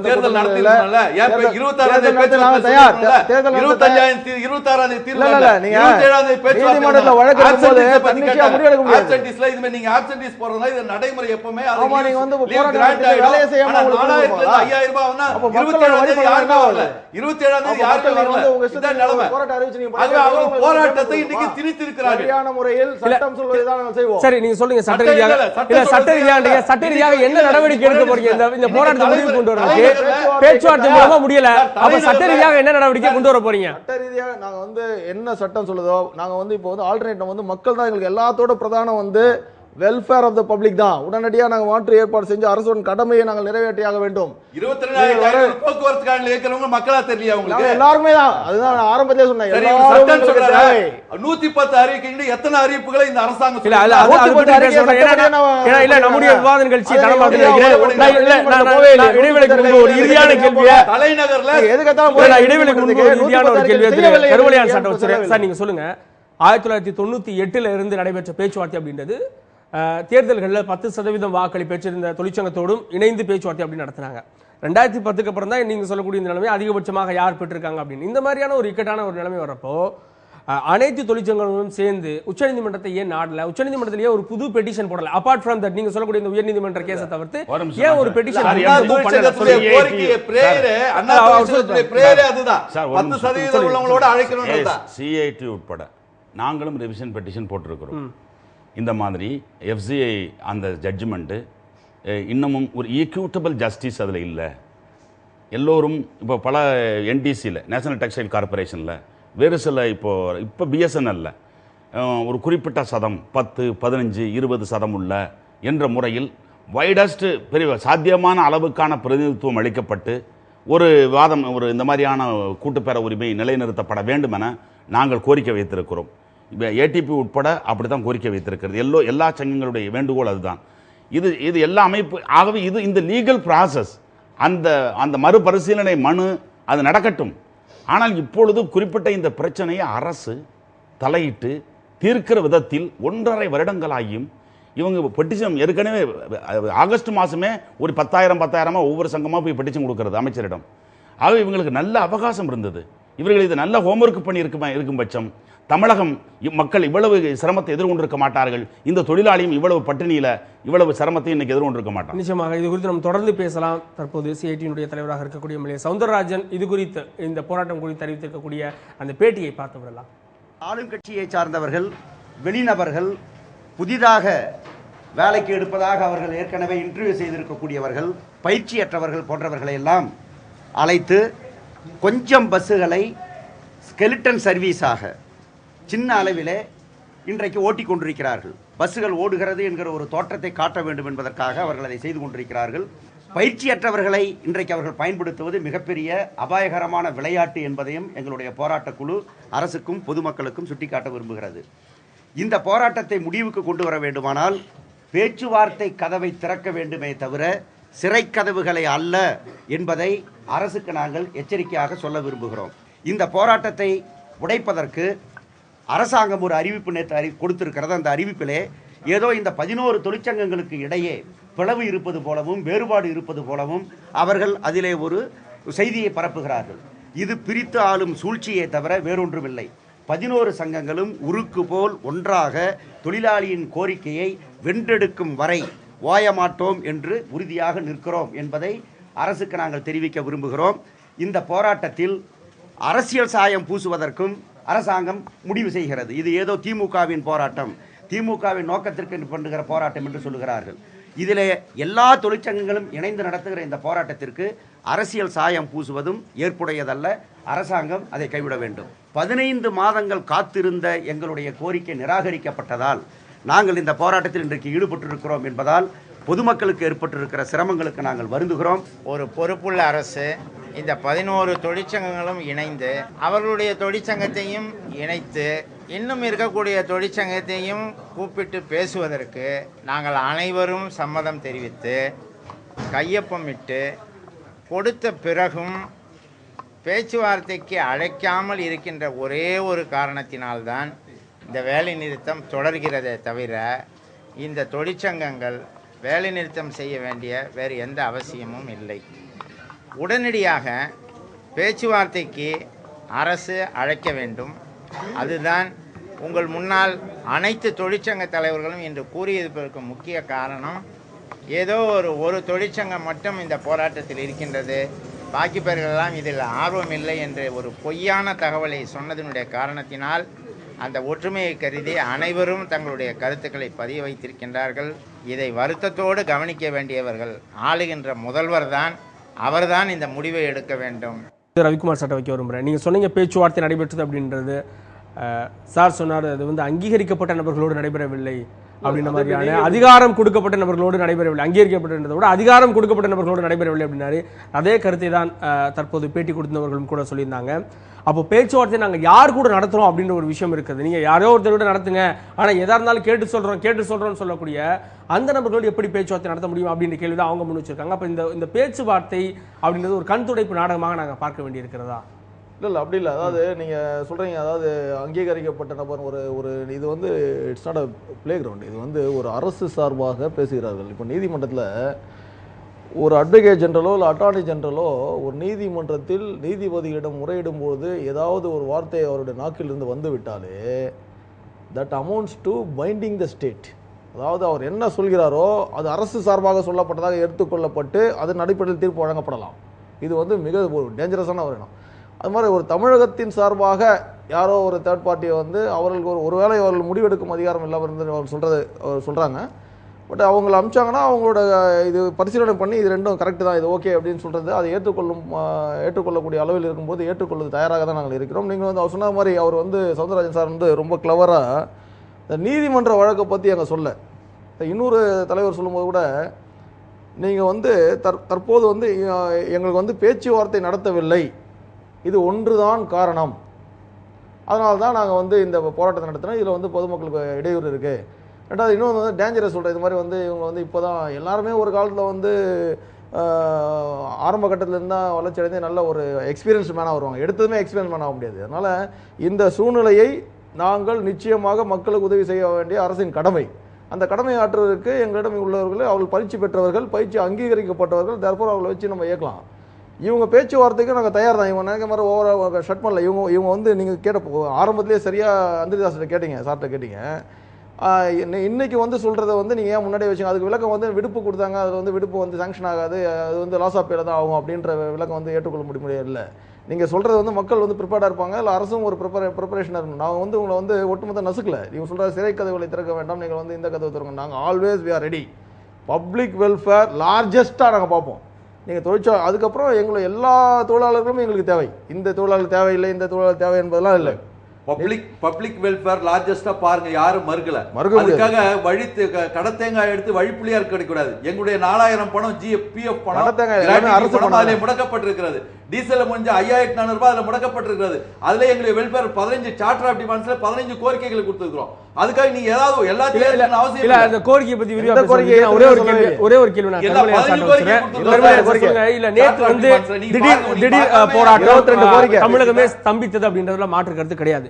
போராட்டத்தை இன்னைக்கு திணித்திருக்கிறார்கள். சரி, நீங்க சொல்லுங்க சட்ட ரீதியாக என்ன நடவடிக்கை எடுக்க போறீங்க? இந்த போராட்டத்தை முடிவு கொண்டு வரதுக்கு பேச்சுவார்த்தை மூலமா முடியல, அப்ப சட்ட ரீதியாக என்ன நடவடிக்கை கொண்டு வர போறீங்க? சட்ட ரீதியாக நாங்க வந்து என்ன சட்டம் சொல்லுதோ நாங்க வந்து இப்போ வந்து ஆல்டர்னேட் வந்து மக்கள் தான் எங்களுக்கு எல்லாத்தோட பிரதானம் வந்து வெல்ஃபேர் ஆஃப் த பப்ளிக் தான். உடனடியாக நாங்கள் மாற்று ஏற்பாடு செஞ்சு அரசோட கடமையை நாங்கள் நிறைவேற்றியாக வேண்டும். 22,000 போக்குவரத்து காணில இருக்கிறவங்க மக்களா தெரியல உங்களுக்கு? எல்லாருமே தான். அதுதான் நான் ஆரம்பத்திலே சொன்னேன். 110 அறிவிக்கை எத்தனை அறிவிப்புகளை இந்த அரசாங்கம் நம்முடைய விவாத நிகழ்ச்சி தலைநகர்ல இடைவெளிக்கு முன்பு இறுதியான ஒரு கேள்வி கருவளையான் சட்டம் வச்சிருக்கேன் சார். நீங்க சொல்லுங்க, 1998 இருந்து நடைபெற்ற பேச்சுவார்த்தை அப்படின்றது தேர்தல்களில் 10% வாக்களி பெற்றிருந்த தொழிற்சங்கத்தோடும் இணைந்து பேச்சுவார்த்தை அப்படி நடத்தினாங்க. 2010க்கு அப்புறம் தான் நீங்க சொல்லக்கூடிய இந்த நிலைமை அதிகபட்சமாக யார் பெற்றிருக்காங்க அப்படின்னு இந்த மாதிரியான ஒரு இக்கட்டான ஒரு நிலைமை வரப்போ அனைத்து தொழிற்சங்கங்களும் சேர்ந்து உச்சநீதிமன்றத்தை ஏன் நாடல? உச்சநீதிமன்றத்திலேயே ஒரு புது பெட்டிஷன் போடல? அபார்ட் ஃப்ரம் தட் நீங்க சொல்லக்கூடிய இந்த உயர்நீதிமன்ற கேஸை தவிர்த்து ஏன் ஒரு பெட்டிஷன்? சிஐடி உட்பட நாங்களும் ரிவிஷன் பெட்டிஷன் போட்டிருக்கிறோம். இந்த மாதிரி எஃப்சிஐ அந்த ஜட்ஜ்மெண்ட்டு இன்னமும் ஒரு ஈக்யூட்டபிள் ஜஸ்டிஸ் அதில் இல்லை. எல்லோரும் இப்போ பல என்டிசியில் நேஷனல் டெக்ஸ்டைல் கார்பரேஷனில் வேறு சில இப்போ பிஎஸ்என்எல்ல ஒரு குறிப்பிட்ட சதம் 10, 15, 20 சதம் உள்ள என்ற முறையில் வைடஸ்ட் பெரிய சாத்தியமான அளவுக்கான பிரதிநிதித்துவம் அளிக்கப்பட்டு ஒரு வாதம் ஒரு இந்த மாதிரியான கூட்டுப்பேர உரிமை நிலைநிறுத்தப்பட வேண்டும் என நாங்கள் கோரிக்கை வைத்திருக்கிறோம். இப்போ ஏடிபி உட்பட அப்படி தான் கோரிக்கை வைத்திருக்கிறது. எல்லா சங்கங்களுடைய வேண்டுகோள் அதுதான். இது எல்லா அமைப்பு ஆகவே இந்த லீகல் ப்ராசஸ் அந்த மறுபரிசீலனை மனு அது நடக்கட்டும். ஆனால் இப்பொழுது குறிப்பிட்ட இந்த பிரச்சனையை அரசு தலையிட்டு தீர்க்கிற விதத்தில் 1.5 வருடங்களாகியும் இவங்க பெட்டிஷன் ஏற்கனவே ஆகஸ்ட் மாதமே ஒரு 10,000 ஒவ்வொரு சங்கமாக போய் பெட்டிஷன் கொடுக்கறது அமைச்சரிடம். ஆக இவங்களுக்கு நல்ல அவகாசம் இருந்தது. இவர்கள் இது நல்ல ஹோம்ஒர்க் பண்ணி இருக்கும் பட்சம் தமிழகம் மக்கள் இவ்வளவு சிரமத்தை எதிர்கொண்டிருக்க மாட்டார்கள். இந்த தொழிலாளியும் இவ்வளவு பட்டினியில இவ்வளவு சிரமத்தை இன்னைக்கு எதிர்கொண்டிருக்க மாட்டாங்க. நிச்சயமாக இது குறித்து நம்ம தொடர்ந்து பேசலாம். தற்போது சிஐடியினுடைய தலைவராக இருக்கக்கூடிய எம்எல்ஏ சவுந்தரராஜன் இது குறித்து இந்த போராட்டம் குறித்து அறிவித்திருக்கக்கூடிய அந்த பேட்டியை பார்த்து விடலாம். ஆளும் கட்சியை சார்ந்தவர்கள், வெளிநபர்கள், புதிதாக வேலைக்கு எடுப்பதாக அவர்கள் ஏற்கனவே இன்டர்வியூ செய்திருக்கக்கூடியவர்கள், பயிற்சியற்றவர்கள் போன்றவர்களை எல்லாம் அழைத்து கொஞ்சம் பஸ்ஸுகளை ஸ்கெலிட்டன் சர்வீஸாக சின்ன அளவிலே இன்றைக்கு ஓட்டி கொண்டிருக்கிறார்கள். பஸ்ஸுகள் ஓடுகிறது என்கிற ஒரு தோற்றத்தை காட்ட வேண்டும் என்பதற்காக அவர்கள் அதை செய்து கொண்டிருக்கிறார்கள். பயிற்சியற்றவர்களை இன்றைக்கு அவர்கள் பயன்படுத்துவது மிகப்பெரிய அபாயகரமான விளையாட்டு என்பதையும் எங்களுடைய போராட்டக் குழு அரசுக்கும் பொதுமக்களுக்கும் சுட்டிக்காட்ட விரும்புகிறது. இந்த போராட்டத்தை முடிவுக்கு கொண்டு வர வேண்டுமானால் பேச்சுவார்த்தை கதவை திறக்க வேண்டுமே தவிர சிறை கதவுகளை அல்ல என்பதை அரசுக்கு நாங்கள் எச்சரிக்கையாக சொல்ல விரும்புகிறோம். இந்த போராட்டத்தை உடைப்பதற்கு அரசாங்கம் ஒரு அறிவிப்பு நேற்று கொடுத்திருக்கிறது. அந்த அறிவிப்பிலே ஏதோ இந்த 11 தொழிற்சங்கங்களுக்கு இடையே பிளவு இருப்பது போலவும் வேறுபாடு இருப்பது போலவும் அவர்கள் அதிலே ஒரு செய்தியை பரப்புகிறார்கள். இது பிரித்து ஆளும் சூழ்ச்சியை தவிர வேறொன்றுமில்லை. 11 சங்கங்களும் உருக்கு போல் ஒன்றாக தொழிலாளியின் கோரிக்கையை வென்றெடுக்கும் வரை ஓயமாட்டோம் என்று உறுதியாக நிற்கிறோம் என்பதை அரசுக்கு நாங்கள் தெரிவிக்க விரும்புகிறோம். இந்த போராட்டத்தில் அரசியல் சாயம் பூசுவதற்கும் அரசாங்கம் முடிவு செய்கிறது. இது ஏதோ திமுகவின் போராட்டம், திமுகவின் நோக்கத்திற்கு பண்ணுகிற போராட்டம் என்று சொல்லுகிறார்கள். இதிலே எல்லா தொழிற்சங்கங்களும் இணைந்து நடத்துகிற இந்த போராட்டத்திற்கு அரசியல் சாயம் பூசுவதும் ஏற்புடையதல்ல. அரசாங்கம் அதை கைவிட வேண்டும். 15 மாதங்கள் காத்திருந்த எங்களுடைய கோரிக்கை நிராகரிக்கப்பட்டதால் நாங்கள் இந்த போராட்டத்தில் இன்றைக்கு ஈடுபட்டிருக்கிறோம் என்பதால் பொதுமக்களுக்கு ஏற்பட்டிருக்கிற சிரமங்களுக்கு நாங்கள் வருந்துகிறோம். ஒரு பொறுப்புள்ள அரசு இந்த 11 தொழிற்சங்கங்களும் இணைந்து அவர்களுடைய தொழிற்சங்கத்தையும் இணைத்து இன்னும் இருக்கக்கூடிய தொழிற்சங்கத்தையும் கூப்பிட்டு பேசுவதற்கு நாங்கள் அனைவரும் சம்மதம் தெரிவித்து கையொப்பமிட்டு கொடுத்த பிறகும் பேச்சுவார்த்தைக்கு அழைக்காமல் இருக்கின்ற ஒரே ஒரு காரணத்தினால்தான் இந்த வேலை நிறுத்தம் தொடர்கிறதே தவிர இந்த தொழிற்சங்கங்கள் வேலை நிறுத்தம் செய்ய வேண்டிய வேறு எந்த அவசியமும் இல்லை. உடனடியாக பேச்சுவார்த்தைக்கு அரசு அழைக்க வேண்டும். அதுதான் உங்கள் முன்னால் அனைத்து தொழிற்சங்க தலைவர்களும் இன்று கூறியிருப்பதற்கு முக்கிய காரணம். ஏதோ ஒரு தொழிற்சங்கம் மட்டும் இந்த போராட்டத்தில் இருக்கின்றது, பாக்கி பேர்களெல்லாம் இதில் ஆர்வம் இல்லை என்ற ஒரு பொய்யான தகவலை சொன்னதனுடைய காரணத்தினால் அந்த ஒற்றுமையை கருதி அனைவரும் தங்களுடைய கருத்துக்களை பதிய வைத்திருக்கின்றார்கள். இதை வருத்தத்தோடு கவனிக்க வேண்டியவர்கள் ஆளுகின்ற முதல்வர் தான். அவர்தான் இந்த முடிவை எடுக்க வேண்டும். ரவிக்குமார் சார்ட்ட வைக்க விரும்புகிறேன். நீங்கள் சொன்னீங்க பேச்சுவார்த்தை நடைபெற்றது அப்படின்றது. சார் சொன்னார் அது வந்து அங்கீகரிக்கப்பட்ட நபர்களோடு நடைபெறவில்லை அப்படின்ற மாதிரியான அதிகாரம் கொடுக்கப்பட்ட நபர்களோடு நடைபெறவில்லை, அங்கீகரிக்கப்பட்டதை விட அதிகாரம் கொடுக்கப்பட்ட நபர்களோடு நடைபெறவில்லை அப்படின்னாரு. அதே கருத்தை தான் தற்போது பேட்டி கொடுத்தவர்களும் கூட சொல்லியிருந்தாங்க. அப்போ பேச்சுவார்த்தை நாங்கள் யார் கூட நடத்துகிறோம் அப்படின்ற ஒரு விஷயம் இருக்குது. நீங்கள் யாரோ ஒருத்தரோட நடத்துங்க, ஆனால் எதாக இருந்தாலும் கேட்டு சொல்கிறோம்னு சொல்லக்கூடிய அந்த நபர்களோடு எப்படி பேச்சுவார்த்தை நடத்த முடியும் அப்படின்ற கேள்வி தான் அவங்க முன் வச்சிருக்காங்க. அப்போ இந்த பேச்சுவார்த்தை அப்படின்றது ஒரு கண் துடைப்பு நாடகமாக நாங்கள் பார்க்க வேண்டியிருக்கிறதா? இல்லை அப்படி இல்லை. அதாவது நீங்கள் சொல்கிறீங்க, அதாவது அங்கீகரிக்கப்பட்ட நபர் ஒரு இது வந்து it's not a play ground. இது வந்து ஒரு அரசு சார்பாக பேசுகிறார்கள். இப்போ நீதிமன்றத்தில் ஒரு அட்வொகேட் ஜெனரலோ இல்லை அட்டார்னி ஜெனரலோ ஒரு நீதிமன்றத்தில் நீதிபதியிடம் முறையிடும்போது ஏதாவது ஒரு வார்த்தை அவருடைய நாக்கிலிருந்து வந்து விட்டாலே that amounts to binding the state. அதாவது அவர் என்ன சொல்கிறாரோ அது அரசு சார்பாக சொல்லப்பட்டதாக எடுத்துக்கொள்ளப்பட்டு அதன் அடிப்படையில் தீர்ப்பு வழங்கப்படலாம். இது வந்து மிக ஒரு டேஞ்சரஸான ஒரு இடம். அது மாதிரி ஒரு தமிழகத்தின் சார்பாக யாரோ ஒரு தேர்ட் பார்ட்டியை வந்து அவர்களுக்கு ஒருவேளை அவர்கள் முடிவெடுக்கும் அதிகாரம் இல்லாமல் இருந்து அவர் சொல்கிறாங்க. பட் அவங்களை அமிச்சாங்கன்னா அவங்களோட இது பரிசீலனை பண்ணி இது ரெண்டும் கரெக்டு தான், இது ஓகே அப்படின்னு சொல்கிறது அதை ஏற்றுக்கொள்ளக்கூடிய அளவில் இருக்கும்போது ஏற்றுக்கொள்வது தயாராக தான் நாங்கள் இருக்கிறோம். நீங்கள் வந்து அவர் சொன்ன மாதிரி அவர் வந்து சவுந்தரராஜன் சார் வந்து ரொம்ப கிளவராக இந்த நீதிமன்ற வழக்கை பற்றி அங்கே சொல்ல, இன்னொரு தலைவர் சொல்லும்போது கூட நீங்கள் வந்து தற்போது வந்து எங்களுக்கு வந்து பேச்சுவார்த்தை நடத்தவில்லை, இது ஒன்றுதான் காரணம், அதனால தான் நாங்கள் வந்து இந்த போராட்டத்தை நடத்தினோம், இதில் வந்து பொதுமக்களுக்கு இடையூறு இருக்குது. ரெண்டாவது இன்னொன்று வந்து டேஞ்சரஸ் சொல்கிறேன். இது மாதிரி வந்து இவங்க வந்து இப்போ தான் எல்லாருமே ஒரு காலத்தில் வந்து ஆரம்ப கட்டத்தில் இருந்தால் வளர்ச்சி அடைந்து நல்ல ஒரு எக்ஸ்பீரியன்ஸ் மேனாக வருவாங்க, எடுத்ததுமே எக்ஸ்பீரியன்ஸ் மேனாக முடியாது. அதனால் இந்த சூழ்நிலையை நாங்கள் நிச்சயமாக மக்களுக்கு உதவி செய்ய வேண்டிய அரசின் கடமை. அந்த கடமை ஆற்றுவதற்கு எங்களிடம் உள்ளவர்கள் அவர்கள் பயிற்சி பெற்றவர்கள், பயிற்சி அங்கீகரிக்கப்பட்டவர்கள், தற்போது அவர்களை வச்சு நம்ம இயக்கலாம். இவங்க பேச்சுவார்த்தைக்கு நாங்கள் தயார் தான். இவங்க நினைக்க மாதிரி ஓவராக ஷட் பண்ணல. இவங்க வந்து நீங்கள் கேட்ட ஆரம்பத்திலே சரியாக அந்திரிதாசிட்ட கேட்டீங்க, சார்கிட்ட கேட்டீங்க. இன்னைக்கு வந்து சொல்கிறத வந்து நீங்கள் ஏன் முன்னாடியே வச்சுங்க, அதுக்கு விளக்கம் வந்து விடுப்பு கொடுத்தாங்க, அது வந்து விடுப்பு வந்து சாங்ஷன் ஆகாது, அது வந்து லாஸ் ஆஃப் பேல தான் ஆகும் அப்படின்ற விளக்கம் வந்து ஏற்றுக்கொள்ள முடியாது. இல்லை, நீங்கள் சொல்கிறது வந்து மக்கள் வந்து ப்ரிப்பேர்டாக இருப்பாங்க, இல்லை அரசும் ஒரு ப்ரிப்பரேஷனாக இருக்கணும். நாங்கள் வந்து உங்களை வந்து ஒட்டுமொத்த நசுக்கல. நீங்கள் சொல்கிற சிறை கதவுகளை திறக்க வேண்டாம், நீங்கள் வந்து இந்த கதவை திறங்க, நாங்கள் always we are ready. Public welfare லார்ஜஸ்ட்டாக நாங்கள் பார்ப்போம். நீங்கள் தொழிற்சாலை அதுக்கப்புறம் எங்களை எல்லா தொழிலாளர்களும் எங்களுக்கு தேவை. இந்த தொழிலாளர் தேவையில்லை, இந்த தொழிலாளர் தேவை என்பதெல்லாம் இல்லை. பப்ளிக் வெல்ஃபேர் லார்ஜஸ்டா பாருங்க, யாரும் மறுக்கல. அதுக்காக வழி கடத்தேங்காய் எடுத்து வழிப்புள்ளியார் கிடைக்கூடாது. எங்களுடைய 4000 பணம் GPF பணம் அதிலே முடக்கப்பட்டிருக்கிறது. டீசல் முடிஞ்ச 5400 ரூபாய் அதில் முடக்கப்பட்டிருக்கிறது. அதுல எங்களுடைய வெல்ஃபேர் 15 சார்ட்டர் ஆஃப் டிமாண்ட்ஸ்ல 15 கோரிக்கைகள் கொடுத்துருக்கிறோம். அதுக்காக நீங்க ஏதாவது எல்லாத்தையும் அவசியம் இல்ல. அந்த கோரிக்கை பத்தி ஒரே ஒரு கேள்வி நான் இல்ல, நேற்று வந்து திடீர் போராட்டம் தமிழகமே ஸ்தம்பித்தது அப்படின்றதுல மாற்று கருத்து கிடையாது.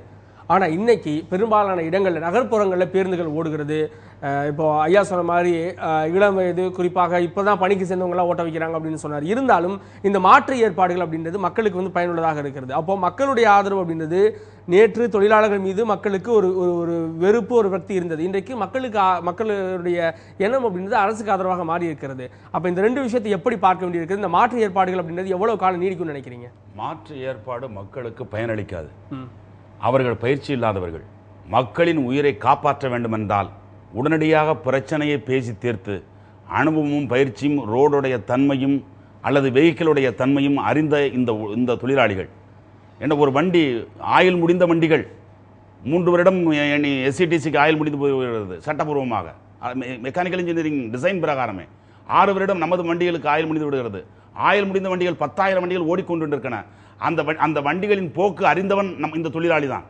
ஆனா இன்னைக்கு பெரும்பாலான இடங்கள்ல நகர்ப்புறங்கள்ல பேருந்துகள் ஓடுகிறது. இப்போ ஐயா சொன்ன மாதிரி இளம் வயது குறிப்பாக இப்பதான் பணிக்கு சேர்ந்தவங்க எல்லாம் ஓட்ட வைக்கிறாங்க அப்படின்னு சொன்னார். இருந்தாலும் இந்த மாற்று ஏற்பாடுகள் அப்படின்றது மக்களுக்கு வந்து பயனுள்ளதாக இருக்கிறது. அப்போ மக்களுடைய ஆதரவு அப்படின்றது நேற்று தொழிலாளர்கள் மீது மக்களுக்கு ஒரு ஒரு வெறுப்பு ஒரு விரக்தி இருந்தது. இன்றைக்கு மக்களுடைய எண்ணம் அப்படின்றது அரசுக்கு ஆதரவாக மாறி இருக்கிறது. அப்ப இந்த ரெண்டு விஷயத்தை எப்படி பார்க்க வேண்டியிருக்கிறது? இந்த மாற்று ஏற்பாடுகள் அப்படின்றது எவ்வளவு காலம் நீடிக்கும்னு நினைக்கிறீங்க? மாற்று ஏற்பாடு மக்களுக்கு பயனளிக்காது. அவர்கள் பயிற்சி இல்லாதவர்கள். மக்களின் உயிரை காப்பாற்ற வேண்டுமென்றால் உடனடியாக பிரச்சனையை பேசி தீர்த்து அனுபவமும் பயிற்சியும் ரோடுடைய தன்மையும் அல்லது வெஹிக்கிளுடைய தன்மையும் அறிந்த இந்த தொழிலாளிகள் என்ன ஒரு வண்டி ஆயில் முடிந்த வண்டிகள் 3 வருடம் எஸ்சிடிசிக்கு ஆயில் முடிந்து போகிறது சட்டப்பூர்வமாக மெக்கானிக்கல் இன்ஜினியரிங் டிசைன் பிரகாரமே 6 வருடம் நமது வண்டிகளுக்கு ஆயில் முடிந்து விடுகிறது. ஆயில் முடிந்த வண்டிகள் 10,000 வண்டிகள் ஓடிக்கொண்டிருக்கின்றன. அந்த வண்டிகளின் போக்கு அறிந்தவன் இந்த தொழிலாளி தான்,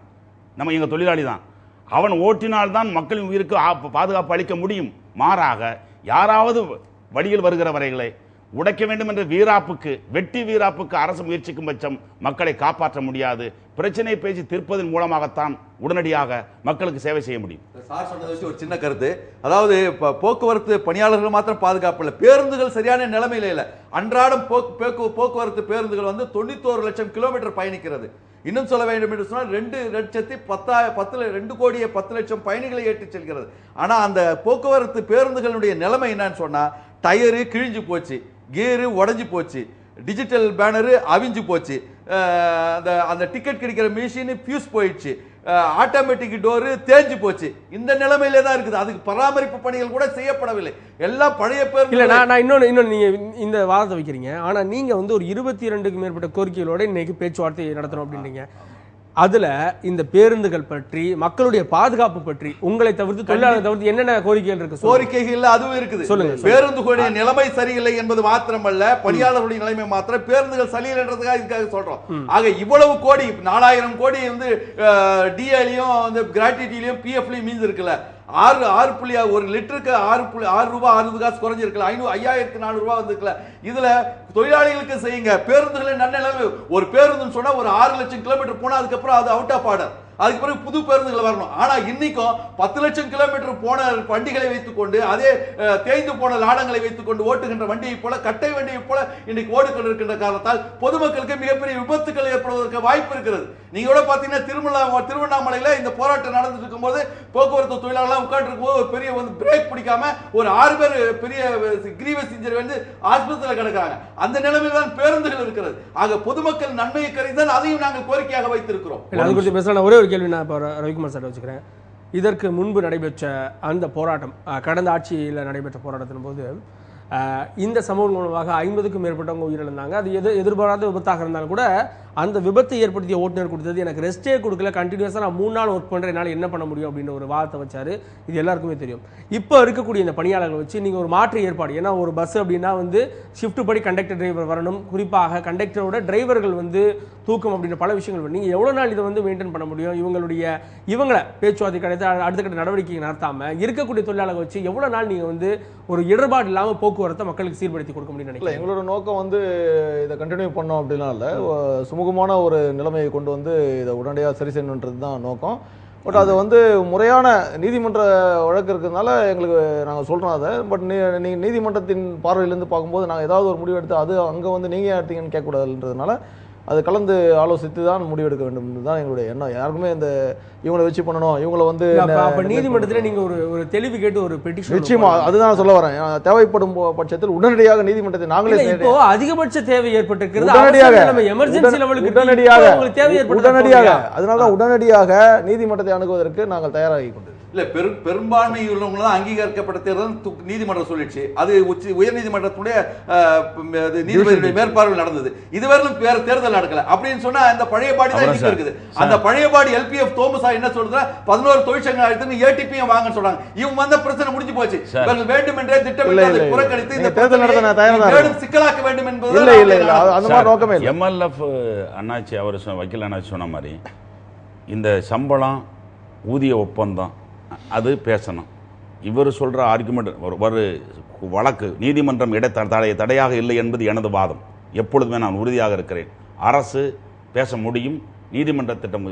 எங்கள் தொழிலாளி தான். அவன் ஓட்டினால்தான் மக்களின் உயிருக்கு பாதுகாப்பு அளிக்க முடியும். மாறாக யாராவது வழியில் வருகிற வரைகளை உடைக்க வேண்டும் என்ற வெட்டி வீராப்புக்கு அரசு முயற்சிக்கும் பட்சம் மக்களை காப்பாற்ற முடியாது. பிரச்சனையை பேசி தீர்ப்பதன் மூலமாகத்தான் உடனடியாக மக்களுக்கு சேவை செய்ய முடியும். சார் சொன்னதை வச்சு ஒரு சின்ன கருத்து, அதாவது போக்குவரத்து பணியாளர்கள் மாத்திரம் பாதுகாப்பு இல்லை, பேருந்துகள் சரியான நிலைமையில இல்லை. அன்றாடம் போக்குவரத்து பேருந்துகள் வந்து 91 லட்சம் கிலோமீட்டர் பயணிக்கிறது. இன்னும் சொல்ல வேண்டும் என்று சொன்னால் 2,10,10,2,10,00,000 பயணிகளை ஏற்றிச் செல்கிறது. ஆனா அந்த போக்குவரத்து பேருந்துகளுடைய நிலைமை என்னன்னு சொன்னா, டயரு கிழிஞ்சு போச்சு, கியரு உடஞ்சி போச்சு, டிஜிட்டல் பேனரு அவிஞ்சு போச்சு, அந்த டிக்கெட் கிடைக்கிற மிஷின் ஃபியூஸ் போயிடுச்சு, ஆட்டோமேட்டிக் டோரு தேஞ்சு போச்சு. இந்த நிலைமையிலே தான் இருக்குது. அதுக்கு பராமரிப்பு பணிகள் கூட செய்யப்படவில்லை. எல்லாம் பழைய பேர். இல்ல நான் இன்னொன்னு நீங்க இந்த வாதத்தை வைக்கிறீங்க. ஆனா நீங்க வந்து ஒரு 22க்கும் மேற்பட்ட கோரிக்கைகளோட இன்னைக்கு பேச்சுவார்த்தை நடத்தணும் அப்படின்றீங்க. அதுல இந்த பேருந்துகள் பற்றி மக்களுடைய பாதுகாப்பு பற்றி உங்களை தவிர்த்து தொழிலாளர் தவிர்த்து என்னென்ன கோரிக்கைகள் இருக்கு? கோரிக்கைகள் அதுவும் இருக்குது. சொல்லுங்க. பேருந்துகளுடைய நிலைமை சரியில்லை என்பது மாத்திரமல்ல, பணியாளர்களுடைய நிலைமை மாத்திரம் பேருந்துகள் சரியில்லைன்றதுக்காக இதுக்காக சொல்றோம். ஆக இவ்வளவு கோடி 4000 கோடி வந்து டிஏலையும் வந்து கிராட்டிட்டிலையும் பிஎஃப்லையும் மீந்து இருக்குல்ல. 6 ஒரு லிட்டருக்கு 6 ரூபாய் 60 காசு குறைஞ்சிருக்கல, 5400 ரூபாய் வந்துருக்கல. இதுல தொழிலாளிகளுக்கு செய்யுங்க. பேருந்துகளை நன்னிலைமை ஒரு பேருந்து சொன்னா ஒரு 6 லட்சம் கிலோமீட்டர் போனா அதுக்கப்புறம் அது அவுட் ஆஃப் ஆர்டர், அதுக்கு பிறகு புது பேருந்துகள் வரணும். ஆனா இன்னைக்கும் 10 லட்சம் கிலோமீட்டர் போன வண்டிகளை வைத்துக் கொண்டு அதே தேய்ந்து போன லாடங்களை வைத்துக் கொண்டு ஓட்டுகின்ற வண்டியை போல கட்டை வண்டியை போல இன்னைக்கு ஓடிக்கொண்டிருக்கின்ற காரணத்தால் பொதுமக்களுக்கு மிகப்பெரிய விபத்துக்கள் ஏற்படுவதற்கு வாய்ப்பு இருக்கிறது. நீங்க கூட பாத்தீங்கன்னா திருவண்ணாமலையில இந்த போராட்டம் நடந்துட்டு இருக்கும் போது போக்குவரத்து தொழிலாளர்கள் உட்கார்ந்து இருக்கும் போது பெரிய வந்து பிரேக் பிடிக்காம ஒரு 6 பேர் பெரிய கிரீவஸ் இன்ஜரி வந்து ஆஸ்பத்திரியில் கிடக்கிறாங்க. அந்த நிலைமையில் தான் பேருந்துகள் இருக்கிறது. ஆக பொதுமக்கள் நன்மையை கருதிதான் அதையும் நாங்கள் கோரிக்கையாக வைத்திருக்கிறோம். அது குறித்து பேசலாம். ஒரே ஒரு கேள்வி நான் இப்போ ரவிக்குமார் சார் வச்சுக்கிறேன். இதற்கு முன்பு நடைபெற்ற அந்த போராட்டம், கடந்த ஆட்சியில் நடைபெற்ற போராட்டத்தின் போது இந்த சம்பவம் மூலமாக 50க்கும் மேற்பட்டவங்க உயிரிழந்தாங்க. அது எதிர்பாராத விபத்தாக இருந்தாலும் கூட அந்த விபத்தை ஏற்படுத்திய ஓட்டுநர் கொடுத்தது எனக்கு ரெஸ்டே கொடுக்கல, கண்டினியூஸாக நான் 3 நாள் ஒர்க் பண்ணுறேன், என்னால் என்ன பண்ண முடியும் அப்படின்ற ஒரு வாதத்தை வச்சாரு. இது எல்லாருக்குமே தெரியும். இப்போ இருக்கக்கூடிய இந்த பணியாளர்கள் வச்சு நீங்கள் ஒரு மாற்று ஏற்பாடு, ஏன்னா ஒரு பஸ் அப்படின்னா வந்து ஷிஃப்ட் படி கண்டக்டர் டிரைவர் வரணும், குறிப்பாக கண்டக்டரோட டிரைவர்கள் வந்து தூக்கம் அப்படின்ற பல விஷயங்கள். நீங்கள் எவ்வளோ நாள் இதை வந்து மெயின்டைன் பண்ண முடியும்? இவங்களை பேச்சுவார்த்தை கிடைத்து அடுத்த கட்ட நடவடிக்கை நடத்தாமல் இருக்கக்கூடிய தொழிலாளர்கள் வச்சு எவ்வளோ நாள் நீங்கள் வந்து ஒரு இடர்பாடு இல்லாமல் போக்குவரத்தை மக்களுக்கு சீர்படுத்தி கொடுக்க முடியும்னு நினைக்கிறேன். எங்களோட நோக்கம் வந்து இதை கண்டினியூ பண்ணோம் அப்படின்னா இல்லை, சுமூகமான ஒரு நிலைமையை கொண்டு வந்து இதை உடனடியாக சரி செய்யணுன்றது தான் நோக்கம். பட் அது வந்து முறையான நீதிமன்ற வழக்கு இருக்கிறதுனால எங்களுக்கு நாங்கள் சொல்கிறோம் அதை. பட் நீங்கள் நீதிமன்றத்தின் பார்வையிலேருந்து பார்க்கும்போது நாங்கள் ஏதாவது ஒரு முடிவு எடுத்து அது அங்கே வந்து நீங்கள் எடுத்தீங்கன்னு கேட்கக்கூடாதுன்றதுனால அது கலந்து ஆலோசித்து தான் முடிவெடுக்க வேண்டும் தான் எங்களுடைய எண்ணம். யாருக்குமே இந்த இவங்களை வச்சு பண்ணணும், இவங்களை வந்து நீதிமன்றத்தில் நீங்கள் ஒரு தெளிவு கேட்டு ஒரு பெட்டிஷன் நிச்சயமா அதுதான் சொல்ல வரேன். தேவைப்படும் பட்சத்தில் உடனடியாக நீதிமன்றத்தை நாங்களே அதிகபட்ச தேவை ஏற்பட்டிருக்கிறது, உடனடியாக அதனால உடனடியாக நீதிமன்றத்தை அணுகுவதற்கு நாங்கள் தயாராகி கொண்டு இல்ல பெரும்பான்மை உள்ளவங்க தான் அங்கீகரிக்கப்பட்ட தேர்தல் நீதிமன்றம் சொல்லிடுச்சு. அது உயர் நீதிமன்றத்துடைய நீதிபதியுடைய மேற்பார்வையில் நடந்தது. இதுவரையிலும் வேற தேர்தல் நடக்கல அப்படின்னு சொன்னா அந்த பழைய பாடி தான் இருக்குது. அந்த பழைய பாடி எல்பிஎஃப் தோமஸ் என்ன சொல்றா 11 தொழிற்சங்க அழைத்து ஏடிபியும் வாங்கன்னு சொல்றாங்க. இவங்க வந்த பிரச்சனை முடிஞ்சு போச்சு. இவர்கள் வேண்டும் என்றே திட்டமிட்டு புறக்கணித்து இந்த தேர்தல் நடத்த தயாராக சிக்கலாக்க வேண்டும் என்பது இல்ல இல்ல இல்ல அந்த மாதிரி நோக்கமே இல்லை. எம்எல்எஃப் அண்ணாச்சி அவர் வக்கீல் அண்ணாச்சி சொன்ன மாதிரி இந்த சம்பளம் ஊதிய ஒப்பந்தம் அது பேசணும். இவர் சொல்கிற ஆர்குமெண்ட் ஒரு வழக்கு நீதிமன்றம் தடையாக இல்லை என்பது எனது வாதம். எப்பொழுதுமே நான் உறுதியாக இருக்கிறேன். அரசு பேச முடியும், நீதிமன்றத்திடம்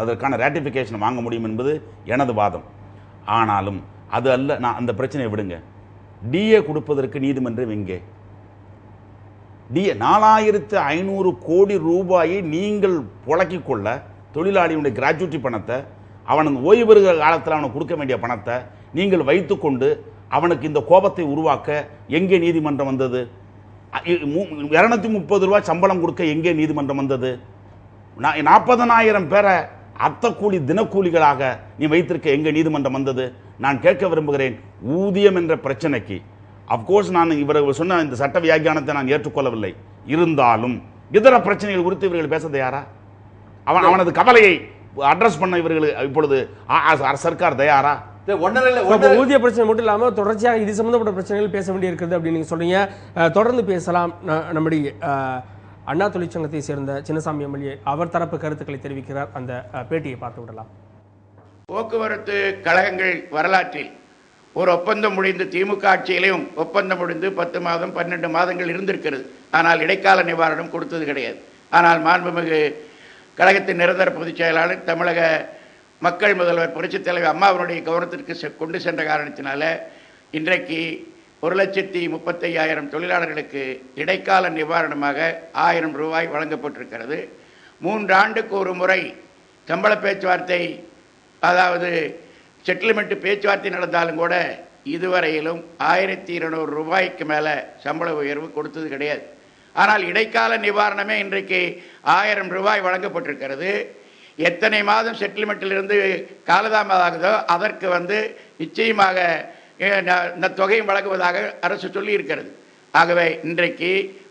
அதற்கான ரேட்டிஃபிகேஷன் வாங்க முடியும் என்பது எனது வாதம். ஆனாலும் அது அல்ல, நான் அந்த பிரச்சனையை விடுங்க. டிஏ கொடுப்பதற்கு நீதிமன்றம் எங்கே? டிஏ 4500 கோடி ரூபாயை நீங்கள் புழக்கிக் கொள்ள தொழிலாளியுடைய கிராஜுவிட்டி பணத்தை, அவனுக்கு ஓய்வு பெறுகிற காலத்தில் அவனுக்கு கொடுக்க வேண்டிய பணத்தை நீங்கள் வைத்துக்கொண்டு அவனுக்கு இந்த கோபத்தை உருவாக்க எங்கே நீதிமன்றம் வந்தது? 230 ரூபாய் சம்பளம் கொடுக்க எங்கே நீதிமன்றம் வந்தது? 40,000 பேரை அர்த்த கூலி தினக்கூலிகளாக நீ வைத்திருக்க எங்கே நீதிமன்றம் வந்தது? நான் கேட்க விரும்புகிறேன், ஊதியம் என்ற பிரச்சனைக்கு அப்கோர்ஸ் நான் இவர்கள் சொன்ன இந்த சட்ட வியாக்கியானத்தை நான் ஏற்றுக்கொள்ளவில்லை. இருந்தாலும் இதர பிரச்சனைகள் குறித்து இவர்கள் பேச தயாரா? அவனது கவலையை அட்ரஸ் பண்ண இவர்கள் இப்பொழுது சர்க்கார் தயாரா? ஊதிய பிரச்சனை மட்டும் இல்லாம தொடர்ச்சியாக இது சம்பந்தப்பட்ட பிரச்சனைகள் பேச வேண்டி இருக்கிறது அப்படின்னு நீங்க சொல்றீங்க. தொடர்ந்து பேசலாம். நம்முடைய அண்ணா தொழிற்சங்கத்தை சேர்ந்த சின்னசாமி எம்எல்ஏ அவர் தரப்பு கருத்துக்களை தெரிவிக்கிறார். அந்த பேட்டியை பார்த்து விடலாம். போக்குவரத்து கழகங்கள் வரலாற்றில் ஒரு ஒப்பந்தம் முடிந்து திமுக ஆட்சியிலையும் ஒப்பந்தம் முடிந்து 10 மாதம் 12 மாதங்கள் இருந்திருக்கிறது. ஆனால் இடைக்கால நிவாரணம் கொடுத்தது கிடையாது. ஆனால் மாண்புமிகு கழகத்தின் நிரந்தர பொதுச் செயலாளர் தமிழக மக்கள் முதல்வர் புரட்சித் தலைவர் அம்மா அவருடைய கவனத்திற்கு கொண்டு சென்ற காரணத்தினால இன்றைக்கு 1,35,000 தொழிலாளர்களுக்கு இடைக்கால நிவாரணமாக 1000 ரூபாய் வழங்கப்பட்டிருக்கிறது. 3 ஆண்டுக்கு ஒரு முறை சம்பள பேச்சுவார்த்தை, அதாவது செட்டில்மெண்ட் பேச்சுவார்த்தை நடந்தாலும் கூட இதுவரையிலும் 1200 ரூபாய்க்கு மேலே சம்பள உயர்வு கொடுத்தது கிடையாது. ஆனால் இடைக்கால நிவாரணமே இன்றைக்கு 1000 ரூபாய் வழங்கப்பட்டிருக்கிறது. எத்தனை மாதம் செட்டில்மெண்ட்டிலிருந்து காலதாமதம் ஆகுதோ அதற்கு நிச்சயமாக இந்த தொகையும் வழங்குவதாக அரசு சொல்லி இருக்கிறது. ஆகவே இன்றைக்கு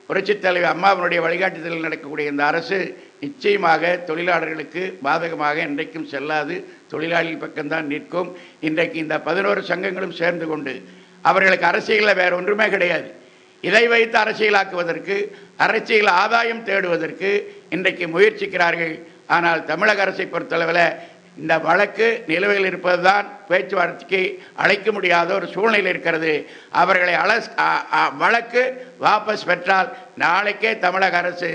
புரட்சித் தலைவர் அம்மாவினுடைய வழிகாட்டுதலில் நடக்கக்கூடிய இந்த அரசு நிச்சயமாக தொழிலாளர்களுக்கு பாதகமாக இன்றைக்கும் செல்லாது, தொழிலாளிகள் பக்கம்தான் நிற்கும். இன்றைக்கு இந்த 11 சங்கங்களும் சேர்ந்து கொண்டு அவர்களுக்கு அரசியலில் வேறு ஒன்றுமே கிடையாது. இதை வைத்து அரசியலாக்குவதற்கு, அரசியல் ஆதாயம் தேடுவதற்கு இன்றைக்கு முயற்சிக்கிறார்கள். ஆனால் தமிழக அரசை பொறுத்தளவில் இந்த வழக்கு நிலுவையில் இருப்பதுதான் பேச்சுவார்த்தைக்கு அழைக்க முடியாத ஒரு சூழ்நிலை இருக்கிறது. அவர்களை வழக்கு வாபஸ் பெற்றால் நாளைக்கே தமிழக அரசு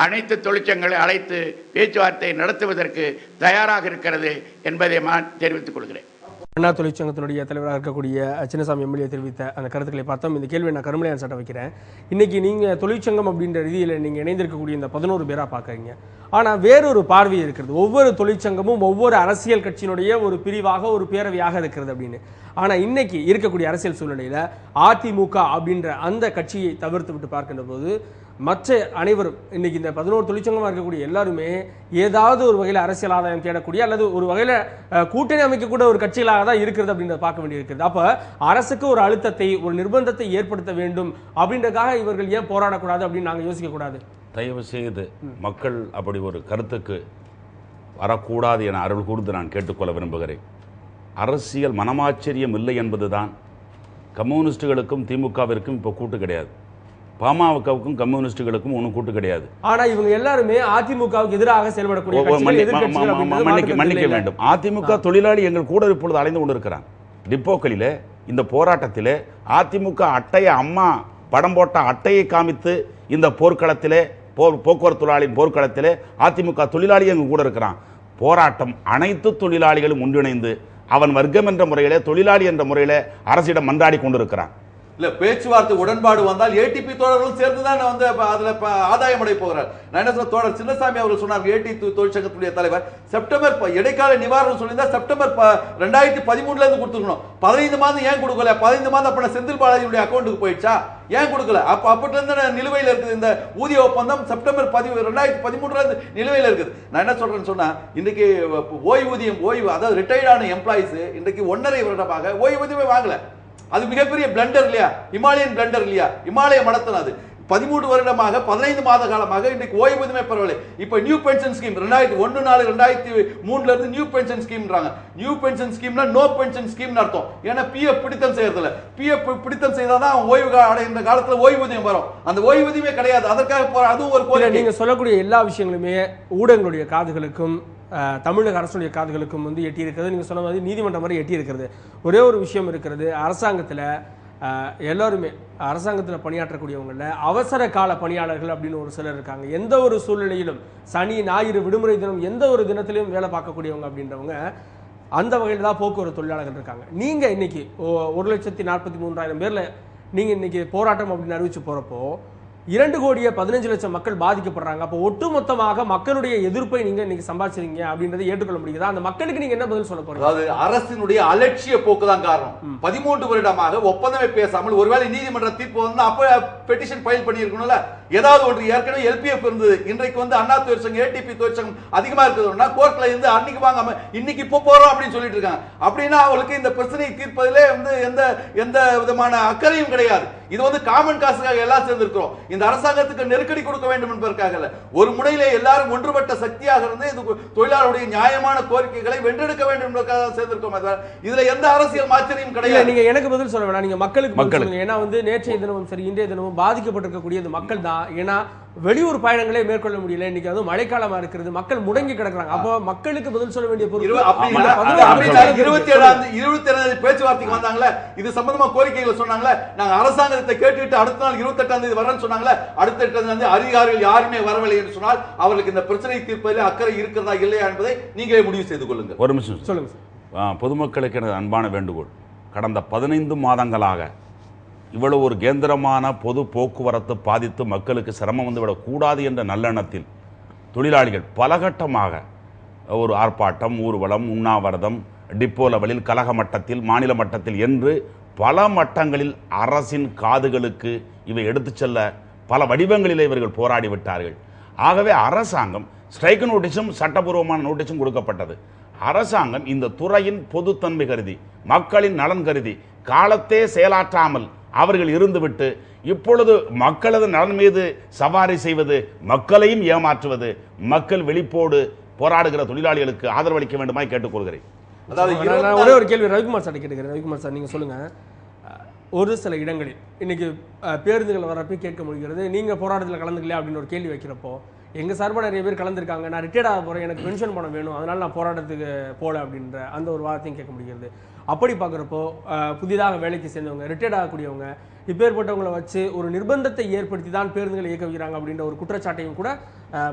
அனைத்து தொழிற்சங்களை அழைத்து பேச்சுவார்த்தை நடத்துவதற்கு தயாராக இருக்கிறது என்பதை நான் தெரிவித்துக் கொள்கிறேன். அண்ணா தொழிற்சங்கத்தினுடைய தலைவராக இருக்கக்கூடிய சின்னசாமி எம்எல்ஏ தெரிவித்த அந்த கருத்துக்களை பார்த்தோம். இந்த கேள்வியை நான் கருமலையான் சட்ட வைக்கிறேன். இன்னைக்கு நீங்கள் தொழிற்சங்கம் அப்படின்ற ரீதியில் நீங்கள் இணைந்திருக்கக்கூடிய இந்த 11 பேராக பார்க்குறீங்க. ஆனால் வேறொரு பார்வை இருக்கிறது. ஒவ்வொரு தொழிற்சங்கமும் ஒவ்வொரு அரசியல் கட்சியினுடைய ஒரு பிரிவாக, ஒரு பேரவையாக இருக்கிறது அப்படின்னு. ஆனால் இன்னைக்கு இருக்கக்கூடிய அரசியல் சூழ்நிலையில் அதிமுக அப்படின்ற அந்த கட்சியை தவிர்த்து விட்டு பார்க்கின்ற போது மற்ற அனைவரும் இன்னைக்கு இந்த 11 தொழிற்சங்கமாக இருக்கக்கூடிய எல்லாருமே ஏதாவது ஒரு வகையில் அரசியல் ஆதாயம் தேடக்கூடிய அல்லது ஒரு வகையில் கூட்டணி அமைக்கக்கூடிய ஒரு கட்சிகளாக தான் இருக்கிறது அப்படின்றத பார்க்க வேண்டியிருக்கிறது. அப்போ அரசுக்கு ஒரு அழுத்தத்தை, ஒரு நிர்பந்தத்தை ஏற்படுத்த வேண்டும் அப்படின்றதுக்காக இவர்கள் ஏன் போராடக்கூடாது அப்படின்னு நாங்கள் யோசிக்கக்கூடாது? தயவு செய்து மக்கள் அப்படி ஒரு கருத்துக்கு வரக்கூடாது என அருள் கூர்ந்து நான் கேட்டுக்கொள்ள விரும்புகிறேன். அரசியல் மனமாச்சரியம் இல்லை என்பதுதான். கம்யூனிஸ்டுகளுக்கும் திமுகவிற்கும் இப்போ கூட்டு கிடையாது. பாமகவுக்கும் கம்யூனிஸ்டுகளுக்கும் ஒன்றும் கூட்டு கிடையாது. ஆனா இவங்க எல்லாருமே அதிமுகவுக்கு எதிராக செயல்படக்கூடிய மன்னிக்க வேண்டும். அதிமுக தொழிலாளி எங்கள் கூட இப்பொழுது அலைந்து கொண்டிருக்கிறான். டிப்போக்களிலே இந்த போராட்டத்திலே அதிமுக அட்டையை, அம்மா படம் போட்ட அட்டையை காமித்து இந்த போர்க்களத்திலே, போக்குவரத்து தொழிலாளியின் போர்க்களத்திலே அதிமுக தொழிலாளி எங்கள் கூட இருக்கிறான். போராட்டம் அனைத்து தொழிலாளிகளும் ஒன்றிணைந்து அவன் வர்க்கம் என்ற முறையிலே, தொழிலாளி என்ற முறையிலே அரசிடம் மன்றாடி கொண்டிருக்கிறான். இல்ல, பேச்சுவார்த்தை உடன்பாடு வந்தால் ஏடிபி தோழர்களும் சேர்ந்துதான் அதுல ஆதாயம் அடைய போகிறார். நான் என்ன சொன்ன, தோழர் சின்னசாமி அவர்கள் சொன்னார், ஏடிபி தொழிற்சங்கத்துடைய தலைவர் செப்டம்பர் இடைக்கால நிவாரணம் சொல்லியிருந்தா செப்டம்பர் 2013 இருந்து கொடுத்துருக்கணும். 15 மாதம் ஏன் கொடுக்கல? 15 மாதம் அப்ப செந்தில் பாலாஜியுடைய அக்கௌண்ட்டுக்கு போயிடுச்சா? ஏன் கொடுக்கல? அப்பட்டு இருந்து நிலுவையில் இருக்குது. இந்த ஊதிய ஒப்பந்தம் செப்டம்பர் 2013 இருந்து நிலுவையில் இருக்குது. நான் என்ன சொல்றேன்னு சொன்னா, இன்னைக்கு ஓய்வு அதாவது ரிட்டையர்டான எம்ப்ளாயிஸ் இன்றைக்கு 1.5 வருடமாக ஓய்வூதியமே வாங்கல. அது மிகப்பெரிய பிளண்டர் இல்லையா? இமாலயன் பிளண்டர் இல்லையா? இமாலய மடத்தனம் அது. 13 வருடமாக 15 மாத காலமாக இன்றைக்கு ஓய்வூதியமே பரவாயில்லை. இப்போ நியூ பென்ஷன் ஸ்கீம் 2001-4-2003 இருந்து நியூ பென்ஷன் ஸ்கீம்ன்றாங்க. நியூ பென்ஷன் ஸ்கீம்னா நோ பென்ஷன் ஸ்கீம்னு அர்த்தம். ஏன்னா பிஎஃப் பிடித்தம் செய்யறதில்ல. பிஎஃப் பிடித்தம் செய்தாதான் ஓய்வு அடைந்த காலத்தில் ஓய்வூதியம் வரும். அந்த ஓய்வூதியமே கிடையாது. அதற்காக அதுவும் ஒரு கோரிக்கை. நீங்க சொல்லக்கூடிய எல்லா விஷயங்களுமே ஊடகங்களுடைய காதுகளுக்கும் தமிழக அரசுடைய காதுகளுக்கும் எட்டி இருக்கிறது. நீங்க சொன்ன மாதிரி நீதிமன்றம் வரை எட்டி இருக்கிறது. ஒரே ஒரு விஷயம் இருக்கிறது, அரசாங்கத்தில் எல்லாருமே அரசாங்கத்தில் பணியாற்றக்கூடியவங்கள அவசர கால பணியாளர்கள் அப்படின்னு ஒரு சிலர் இருக்காங்க. எந்த ஒரு சூழ்நிலையிலும் சனி ஞாயிறு விடுமுறை தினம் எந்த ஒரு தினத்திலையும் வேலை பார்க்கக்கூடியவங்க அப்படின்றவங்க அந்த வகையில் தான் போக்குவரத்து தொழிலாளர்கள் இருக்காங்க. நீங்கள் இன்னைக்கு 1,43,000 பேரில் நீங்கள் இன்னைக்கு போராட்டம் அப்படின்னு அறிவிச்சு போகிறப்போ 2,15,00,000 மக்கள் பாதிக்கப்படுறாங்க. அப்போ ஒட்டுமொத்தமாக மக்களுடைய எதிர்ப்பை நீங்க இன்னைக்கு சம்பாதிச்சிருக்கீங்க அப்படின்றத ஏற்றுக்கொள்ள முடியுதா? அந்த மக்களுக்கு நீங்க என்ன பதில் சொல்ல போறீங்க? அதாவது அரசினுடைய அலட்சிய போக்கு தான் காரணம். 13 வருடமாக ஒப்பந்தமே பேசாமல் ஒருவேளை நீதிமன்ற தீர்ப்பு வந்து அப்ப பெட்டிஷன் ஃபைல் பண்ணியிருக்கணும்ல. ஏதாவது ஒன்று ஏற்கனவே எல்பிஎஃப் இருந்தது, இன்றைக்கு வந்து அண்ணா தொழிற்சங்கம் ஏடிபி தொழிற்சங்கம் அதிகமா இருக்குதுன்னா கோர்ட்ல இருந்து அன்னைக்கு வாங்காம இன்னைக்கு இப்போ போறோம் அப்படின்னு சொல்லிட்டு இருக்காங்க. அப்படின்னா அவங்களுக்கு இந்த பிரச்சனையை தீர்ப்பதிலே வந்து எந்த விதமான அக்கறையும் கிடையாது. இது வந்து காமன் காசுக்காக எல்லாம் சேர்ந்திருக்கிறோம். இந்த அரசாங்கத்துக்கு நெருக்கடி கொடுக்க வேண்டும் என்பதற்காக ஒரு முனையிலே எல்லாரும் ஒன்றுபட்ட சக்தியாக இருந்து இந்த தொழிலாளருடைய நியாயமான கோரிக்கைகளை வென்றெடுக்க வேண்டும் என்பதற்காக சேர்ந்திருக்கோம். இதுல எந்த அரசியல் மாற்றமும் கிடையாது. நீங்க எனக்கு பதில் சொல்ல வேணாம், நீங்க மக்களுக்கு. ஏன்னா வந்து நேற்றைய தினமும் சரி இன்றைய தினமும் பாதிக்கப்பட்டிருக்கக்கூடியது மக்கள் தான். ஏன்னா வெளியூர் பயணங்களே மேற்கொள்ள முடியல. இன்னைக்கு அது மழைக்காலமா இருக்கிறது, மக்கள் முடங்கி கிடக்குறாங்க. அப்போ மக்களுக்கு பதில் சொல்ல வேண்டிய பொறுப்பு 27 பேச்சுவார்த்தைக்கு வந்தாங்களே, இது சம்பந்தமா கோரிக்கைகள் சொன்னாங்களே, நாங்க அரசாங்கத்தை கேட்டுட்டு அடுத்த நாள் 28 வரேன்னு சொன்னாங்களே, அடுத்த 8 அதிகாரிகள் யாருமே வரவில்லை என்று சொன்னால் அவர்களுக்கு இந்த பிரச்சனை தீர்ப்பதில் அக்கறை இருக்கிறதா இல்லையா என்பதை நீங்களே முடிவு செய்து கொள்ளுங்கள். ஒரு நிமிஷம் சொல்லுங்க. பொதுமக்களுக்கு எனது அன்பான வேண்டுகோள், கடந்த 15 மாதங்களாக இவ்வளவு ஒரு கேந்திரமான பொது போக்குவரத்து பாதித்து மக்களுக்கு சிரமம் வந்துவிடக்கூடாது என்ற நல்லெண்ணத்தில் தொழிலாளிகள் பலகட்டமாக ஒரு ஆர்ப்பாட்டம், ஊர்வலம், உண்ணாவிரதம், டிப்போ லெவலில், கழக மட்டத்தில், மாநில மட்டத்தில் என்று பல மட்டங்களில் அரசின் காதுகளுக்கு இவை எடுத்துச் செல்ல பல வடிவங்களிலே இவர்கள் போராடி விட்டார்கள். ஆகவே அரசாங்கம் ஸ்ட்ரைக் நோட்டீஸும் சட்டபூர்வமான நோட்டீஸும் கொடுக்கப்பட்டது. அரசாங்கம் இந்த துறையின் பொதுத்தன்மை கருதி, மக்களின் நலன் கருதி காலத்தே செயலாற்றாமல் அவர்கள் இருந்துவிட்டு இப்பொழுது மக்களது நலன் மீது சவாரி செய்வது, மக்களையும் ஏமாற்றுவது, மக்கள் வெளிப்போடு போராடுகிற தொழிலாளிகளுக்கு ஆதரவளிக்க வேண்டுமாய் கேட்டுக்கொள்கிறேன். அதாவது ஒரே ஒரு கேள்வி ரவிக்குமார் சார் கேட்டுக்கிறேன். ரவிக்குமார் சார், நீங்க சொல்லுங்க. ஒரு சில இடங்களில் இன்னைக்கு பேருந்துகள் வரப்போ கேட்க முடிகிறது, நீங்க போராட்டத்தில் கலந்துக்கலையா அப்படின்னு ஒரு கேள்வி வைக்கிறப்போ எங்க சார்பாக நிறைய பேர் கலந்துருக்காங்க, நான் ரிட்டையர்ட் ஆக போறேன், எனக்கு பென்ஷன் பணம் வேணும், அதனால நான் போராட்டத்துக்கு போல அப்படின்ற அந்த ஒரு வார்த்தையும் கேட்க முடிகிறது. அப்படி பார்க்குறப்போ புதிதாக வேலைக்கு சேர்ந்தவங்க, ரிட்டையர்ட் ஆகக்கூடியவங்க, இப்பேற்பட்டவங்களை வச்சு ஒரு நிர்பந்தத்தை ஏற்படுத்தி தான் பேருந்துகளை இயக்க வைக்கிறாங்க அப்படின்ற ஒரு குற்றச்சாட்டையும் கூட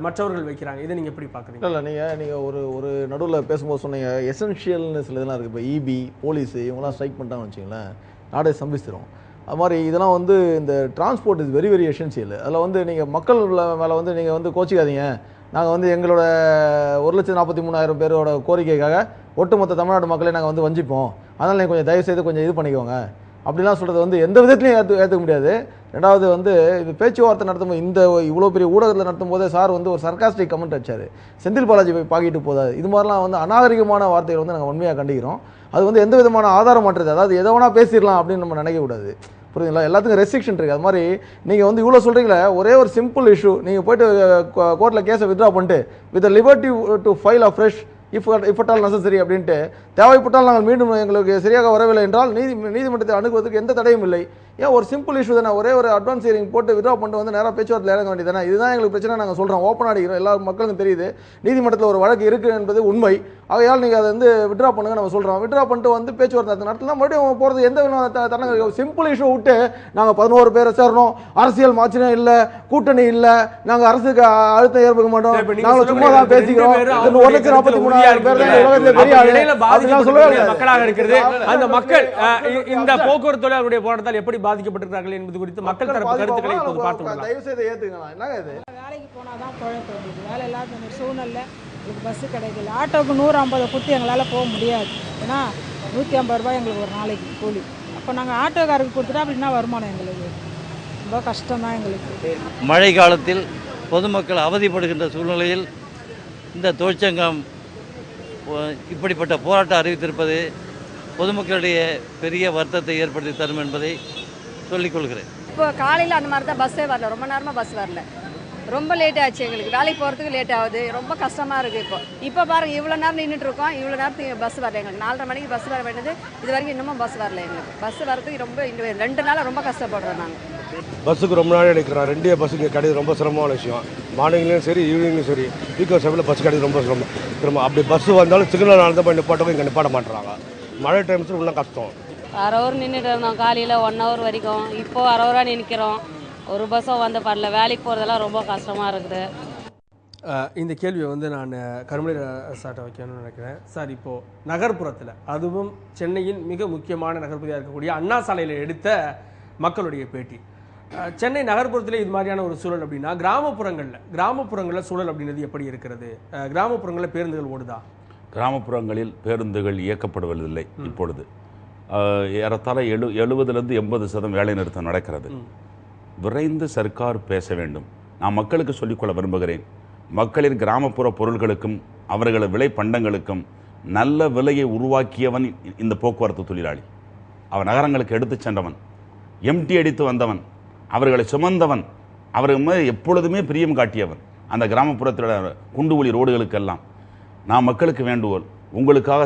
மற்றவர்கள் வைக்கிறாங்க. இதை நீங்க எப்படி பார்க்குறீங்க? இல்லை, நீங்கள் ஒரு நடுவில் பேசும்போது சொன்னீங்க எசென்ஷியல்னு சில இதெல்லாம் இருக்குது. இப்போ இபி, போலீஸு இவங்கெல்லாம் ஸ்ட்ரைக் பண்ணிட்டாங்கன்னு வச்சுங்களேன், நாடே சம்பிச்சிடும். அது மாதிரி இதெல்லாம் வந்து இந்த transport is very very essential. அதில் வந்து நீங்கள் மக்கள் மேலே வந்து நீங்கள் வந்து கோச்சிக்காதீங்க, நாங்கள் வந்து எங்களோட 1,43,000 பேரோட கோரிக்கைக்காக ஒட்டுமொத்த தமிழ்நாடு மக்களை நாங்கள் வந்து வஞ்சிப்போம், அதனால் நீங்கள் கொஞ்சம் தயவுசெய்து கொஞ்சம் இது பண்ணிக்கோங்க அப்படிலாம் சொல்கிறது வந்து எந்த விதத்துலையும் ஏற்றுக்க முடியாது. ரெண்டாவது வந்து இது பேச்சுவார்த்தை நடத்தும்போது இந்த இவ்வளோ பெரிய ஊடகத்தில் நடத்தும் போதே சார் வந்து ஒரு சர்காஸ்டிக் கமெண்ட் அடிச்சார், செந்தில் பாலாஜி போய் பாக்கிட்டு போதாது. இது மாதிரிலாம் வந்து அநாகரிகமான வார்த்தைகள் வந்து நாங்கள் உண்மையாக கண்டிக்கிறோம். அது வந்து எந்த விதமான ஆதாரம் மாற்றுது, அதாவது எதை வேணா பேசிடலாம் அப்படின்னு நம்ம நினைக்கக்கூடாது. புரியுதுங்களா? எல்லாத்துக்கும் ரெஸ்ட்ரிக்ஷன் இருக்குது. அது மாதிரி நீங்கள் வந்து இவ்வளோ சொல்கிறீங்களே, ஒரே ஒரு சிம்பிள் இஷ்யூ, நீங்கள் போய்ட்டு கோர்ட்டில் கேஸை வித்ட்ரா பண்ணிட்டு with liberty to file a fresh if at all necessary அப்படின்ட்டு, தேவைப்பட்டால் நாங்கள் மீண்டும் எங்களுக்கு சரியாக வரவில்லை என்றால் நீதிமன்றத்தை அணுகுவதற்கு எந்த தடையும் இல்லை. ஏன் ஒரு சிம்பிள் இஷ்யூ தானே, ஒரே ஒரு அட்வான்ஸ் ஹியரிங் போட்டு வித்ட்ரா பண்ணிட்டு வந்து நேராக பேச்சுவார்த்தையில் இறங்க வேண்டியது தானே. இதுதான் எங்களுக்கு பிரச்சனை. நாங்கள் சொல்கிறோம், ஓப்பன் அடிக்கிறோம், எல்லா மக்களுக்கும் தெரியுது நீதிமன்றத்தில் ஒரு வழக்கு இருக்குது என்பது உண்மை. ஆகையால் நீங்கள் அதை வந்து வித்ட்ரா பண்ணுங்க நம்ம சொல்கிறோம். வித்ட்ரா பண்ணிட்டு வந்து பேச்சுவார்த்தை நடத்தலாம், மறுபடியும் போகிறது எந்த தடங்க. சிம்பிள் இஷ்யூ விட்டு நாங்கள் 11 பேரை சேரணும், அரசியல் மாற்றமே இல்லை, கூட்டணி இல்லை, நாங்கள் அரசுக்கு அழுத்தம் ஏற்படுத்த மாட்டோம், நாங்கள் சும்மா தான் பேசிக்கிறோம், 1,43,000 பேர் தான் உலகத்திலே பெரிய மக்களாக இருக்கிறது. அந்த மக்கள் இந்த போக்குவரத்து தொழிலாளர்களுடைய போராட்டத்தால் எப்படி பாதிக்கப்பட்டிருக்கிறார்கள் என்பது குறித்து மக்கள் தரப்பு கருத்துக்களை இப்போது பார்த்து விடலாம். தயவுசெய்து ஏற்றுக்கலாம். என்னங்க இது, வேலைக்கு போனால் தான் குழப்பம் இருக்குது, வேலை இல்லாத சூழ்நிலை, எங்களுக்கு பஸ்ஸு கிடைக்கல, ஆட்டோவுக்கு 150 கொடுத்து எங்களால் போக முடியாது. ஏன்னா 150 ரூபாய் எங்களுக்கு ஒரு நாளைக்கு கூலி. அப்போ நாங்கள் ஆட்டோக்காரருக்கு கொடுத்துட்டா அப்படின்னா வருமானம் எங்களுக்கு ரொம்ப கஷ்டம்தான் எங்களுக்கு. மழை காலத்தில் பொதுமக்கள் அவதிப்படுகின்ற சூழ்நிலையில் இந்த தொழிற்சங்கம் இப்படிப்பட்ட போராட்டம் அறிவித்திருப்பது பொதுமக்களுடைய பெரிய வருத்தத்தை ஏற்படுத்தி தரும் என்பதை சொல்லிக்கொள்கிறேன். இப்போ காலையில் அந்த மாதிரி தான் பஸ்ஸே வரல, ரொம்ப நேரமாக பஸ் வரல, ரொம்ப லேட் ஆச்சு, எங்களுக்கு வேலைக்கு போகிறதுக்கு லேட் ஆகுது, ரொம்ப கஷ்டமாக இருக்குது. இப்போ பாருங்கள், இவ்வளோ நேரம் நின்றுட்டு இருக்கோம், இவ்வளோ நேரத்துக்கு பஸ் வரல. எங்களுக்கு 4:30 மணிக்கு பஸ் வர வேண்டியது, இது வரைக்கும் இன்னமும் பஸ் வரல. எங்களுக்கு பஸ் வரதுக்கு ரொம்ப 2 நாளாக ரொம்ப கஷ்டப்படுறோம் நாங்கள். பஸ்ஸுக்கு ரொம்ப நாள் எடுக்கிறோம், 2 பஸ்ஸுக்கு கிடையாது, ரொம்ப சிரமமான விஷயம். மார்னிங்லேயும் சரி ஈவினிங்லையும் சரி வீக்கெண்ட் சைடில் பஸ் கிடையாது, ரொம்ப சிரமம். அப்படி பஸ்ஸு வந்தாலும் சிக்னல் நடந்த போய் நிப்பாட்டவும் இங்கே நிப்பாட்ட மாட்டுறாங்க. மழை டைம்ஸில் இன்னும் கஷ்டம். அரை ஹவர் நின்றுட்டு இருந்தோம் காலையில் 1 ஹவர் வரைக்கும். இப்போது அரை ஹவராக நிற்கிறோம். ஒரு பஸ்ஸும் வந்து படல. வேலைக்கு போகிறதெல்லாம் ரொம்ப கஷ்டமாக இருக்குது. இந்த கேள்வியை வந்து நான் கருமலை சார்ட்ட வைக்கணும்னு நினைக்கிறேன். சார், இப்போது நகர்ப்புறத்தில், அதுவும் சென்னையின் மிக முக்கியமான நகர்பகுதியாக இருக்கக்கூடிய அண்ணா சாலையில் எடுத்த மக்களுடைய பேட்டி, சென்னை நகர்ப்புறத்தில் இது மாதிரியான ஒரு சூழல் அப்படின்னா கிராமப்புறங்களில் சூழல் அப்படின்றது எப்படி இருக்கிறது? கிராமப்புறங்களில் பேருந்துகள் ஓடுதா? கிராமப்புறங்களில் பேருந்துகள் இயக்கப்படுவதில்லை இப்பொழுது. ஏறத்தாழ 70% 80% வேலை நிறுத்தம் நடக்கிறது. விரைந்து சர்க்கார் பேச வேண்டும். நான் மக்களுக்கு சொல்லிக்கொள்ள விரும்புகிறேன், மக்களின் கிராமப்புற பொருள்களுக்கும் அவர்களது விலை பண்டங்களுக்கும் நல்ல விலையை உருவாக்கியவன் இந்த போக்குவரத்து தொழிலாளி. அவன் நகரங்களுக்கு எடுத்து சென்றவன், எம்டி அடித்து வந்தவன், அவர்களை சுமந்தவன், அவர்கள் எப்பொழுதுமே பிரியம் காட்டியவன். அந்த கிராமப்புறத்தில் குண்டு ஒளி ரோடுகளுக்கெல்லாம் நான் மக்களுக்கு வேண்டுகோள், உங்களுக்காக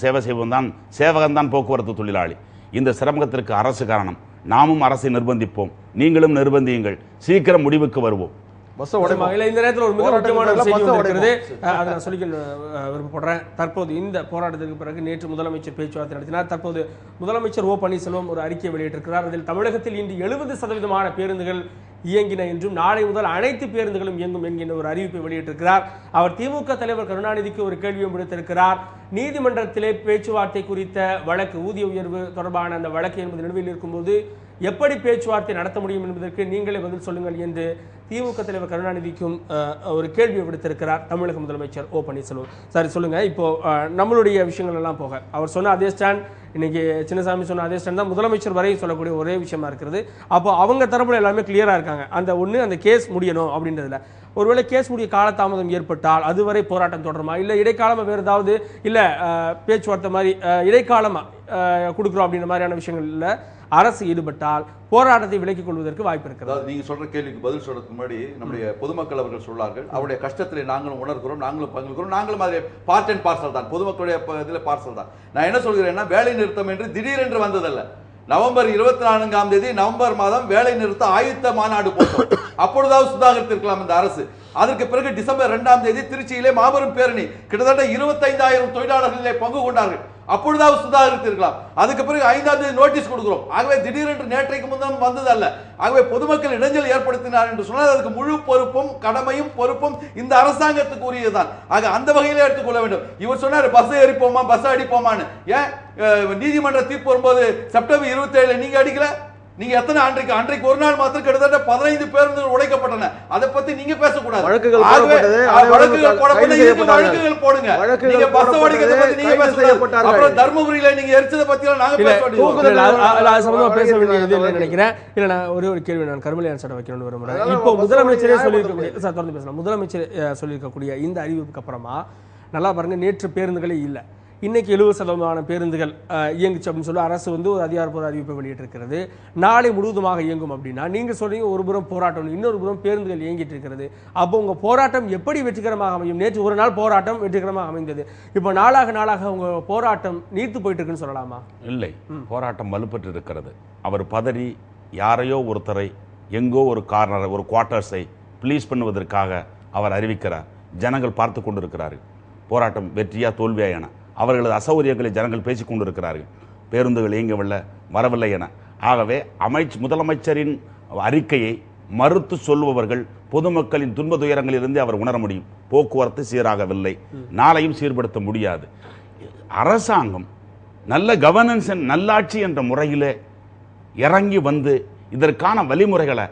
சேவை செய்வன் தான் சேவகன்தான் போக்குவரத்து தொழிலாளி. இந்த சிரமத்திற்கு அரசு காரணம். நாமும் அரசை நிர்பந்திப்போம், நீங்களும் நிர்பந்தியுங்கள். சீக்கிரம் முடிவுக்கு வருவோம். இந்த நேரத்தில் ஒரு மிக முக்கியமான செய்தி இருக்கிறது, அதை நான் சொல்லிக்க விருப்பப்படுறேன். தற்போது இந்த போராட்டத்திற்கு பிறகு நேற்று முதலமைச்சர் பேச்சுவார்த்தை நடத்தினார். தற்போது முதலமைச்சர் ஓ பன்னீர்செல்வம் ஒரு அறிக்கை வெளியிட்டிருக்கிறார். அதில் தமிழகத்தில் இன்று 70% பேருந்துகள் இயங்கின என்றும் நாளை முதல் அனைத்து பேருந்துகளும் இயங்கும் என்கின்ற ஒரு அறிவிப்பை வெளியிட்டிருக்கிறார். அவர் திமுக தலைவர் கருணாநிதிக்கு ஒரு கேள்வியும் விடுத்திருக்கிறார். நீதிமன்றத்திலே பேச்சுவார்த்தை குறித்த வழக்கு, ஊதிய உயர்வு தொடர்பான அந்த வழக்கு என்பது நிலுவையில் இருக்கும்போது எப்படி பேச்சுவார்த்தை நடத்த முடியும் என்பதற்கு நீங்களே பதில் சொல்லுங்கள் என்று திமுக தலைவர் கருணாநிதிக்கும் ஒரு கேள்வியை விடுத்திருக்கிறார் தமிழக முதலமைச்சர் ஓ பன்னீர்செல்வம். சரி, சொல்லுங்க. இப்போ நம்மளுடைய விஷயங்கள் எல்லாம் போக அவர் சொன்ன அதே ஸ்டாண்ட், இன்னைக்கு சின்னசாமி சொன்ன அதே ஸ்டாண்ட் தான் முதலமைச்சர் வரையும் சொல்லக்கூடிய ஒரே விஷயமா இருக்கிறது. அப்போ அவங்க தரப்புல எல்லாமே கிளியரா இருக்காங்க. அந்த கேஸ் முடியணும் அப்படின்றதுல ஒருவேளை கேஸ் முடிய காலதாமதம் ஏற்பட்டால் அதுவரை போராட்டம் தொடருமா, இல்லை இடைக்காலமா வேறு ஏதாவது இல்லை பேச்சுவார்த்தை மாதிரி இடைக்காலமா கொடுக்குறோம் அப்படின்ற மாதிரியான விஷயங்கள்ல அரசு ஈடுபட்டால் போராட்டத்தை விலக்கிக் கொள்வதற்கு வாய்ப்பு இருக்கிறது? நீங்க சொல்ற கேள்விக்கு பதில் சொல்றதுக்கு முன்னாடி நம்முடைய பொதுமக்கள் அவர்கள் சொல்லார்கள், அவருடைய கஷ்டத்திலே நாங்களும் உணர்கிறோம், நாங்களும் பங்குகிறோம், நாங்களும் அதை பார்ட் அண்ட் பார்சல் தான், பொதுமக்களுடைய இதில் பார்சல் தான். நான் என்ன சொல்கிறேன்னா, வேலை நிறுத்தம் என்று திடீரென்று வந்ததல்ல. நவம்பர் 24ஆம் தேதி நவம்பர் மாதம் வேலை நிறுத்த ஆயுத்த மாநாடு போட்டோம். அப்பொழுதாவது சுதாகரித்திருக்கலாம் இந்த அரசு. அதற்கு பிறகு டிசம்பர் 2ஆம் தேதி திருச்சியிலே மாபெரும் பேரணி, கிட்டத்தட்ட 25,000 தொழிலாளர்களிலே பங்கு கொண்டார்கள். அப்பொழுதாவது சுதாகரித்திருக்கலாம். அதுக்கு பிறகு 5ஆம் தேதி நோட்டீஸ் கொடுக்கிறோம். ஆகவே திடீரென்று நேற்றைக்கு முன்தான் வந்தது அல்ல. ஆகவே பொதுமக்கள் இடைஞ்சல் ஏற்படுத்தினார் என்று சொன்னால் அதுக்கு முழு பொறுப்பும் கடமையும் பொறுப்பும் இந்த அரசாங்கத்துக்கு உரியதுதான். ஆக அந்த வகையிலே எடுத்துக்கொள்ள வேண்டும். இவர் சொன்னார் பஸ் ஏறிப்போமா, பஸ் அடிப்போமான்னு. ஏன் நீதிமன்ற தீர்ப்பு வரும்போது செப்டம்பர் 27 நீங்க அடிக்கல? நீங்க எத்தனை அன்றைக்கு ஒரு நாள் மாத்திரம் கிட்டத்தட்ட 15 பேருந்துகள் உடைக்கப்பட்டன. அதை பத்தி நீங்க பேசக்கூடாது. வழக்குகள் போடுங்க. நீங்க பஸ் ஓடிக்கிறத பத்தி நீங்க பேசக்கூடாது. அப்புறம் தர்மபுரியில நீங்க எரிச்சதை பத்தி நாங்க பேச வேண்டியது நினைக்கிறேன். இல்ல நான் ஒரு கேள்வி நான் கருமலையான் சார் வைக்கணும்னு விரும்புறேன். இப்போ முதலமைச்சரே சொல்லியிருக்கக்கூடிய சார் தொடர்ந்து பேசலாம். முதலமைச்சர் சொல்லியிருக்கக்கூடிய இந்த அறிவிப்புக்கு அப்புறமா நல்லா பாருங்க, நேற்று பேருந்துகளே இல்லை, இன்னைக்கு 70% பேருந்துகள் இயங்குச்சு அப்படின்னு சொல்லி அரசு வந்து ஒரு அதிகாரப்பூர்வ அறிவிப்பை வெளியிட்டிருக்கிறது. நாளை முழுவதுமாக இயங்கும் அப்படின்னா நீங்க சொல்றீங்க ஒரு புறம் போராட்டம், இன்னொரு புறம் பேருந்துகள் இயங்கிட்டு இருக்கிறது. அப்போ உங்க போராட்டம் எப்படி வெற்றிகரமாக அமையும்? நேற்று ஒரு நாள் போராட்டம் வெற்றிகரமாக அமைந்தது, இப்போ நாளாக உங்க போராட்டம் நீர்த்து போயிட்டு இருக்குன்னு சொல்லலாமா? இல்லை, போராட்டம் வலுப்பெற்று இருக்கிறது. அவர் பதறி யாரையோ ஒருத்தரை எங்கோ ஒரு கார்னரை, ஒரு குவார்ட்டர்ஸை ப்ளீஸ் பண்ணுவதற்காக அவர் அறிவிக்கிறார். ஜனங்கள் பார்த்து கொண்டிருக்கிறார்கள் போராட்டம் வெற்றியா தோல்வியா என. அவர்களது அசௌகரியங்களை ஜனங்கள் பேசிக் கொண்டிருக்கிறார்கள். பேருந்துகள் இயங்கவில்லை, வரவில்லை என. ஆகவே முதலமைச்சரின் அறிக்கையை மறுத்து சொல்பவர்கள் பொதுமக்களின் துன்ப துயரங்களிலிருந்து அவர் உணர முடியும். போக்குவரத்து சீராகவில்லை, நாளையும் சீர்படுத்த முடியாது. அரசாங்கம் நல்ல கவர்னன்ஸ், நல்லாட்சி என்ற முறையிலே இறங்கி வந்து இதற்கான வழிமுறைகளை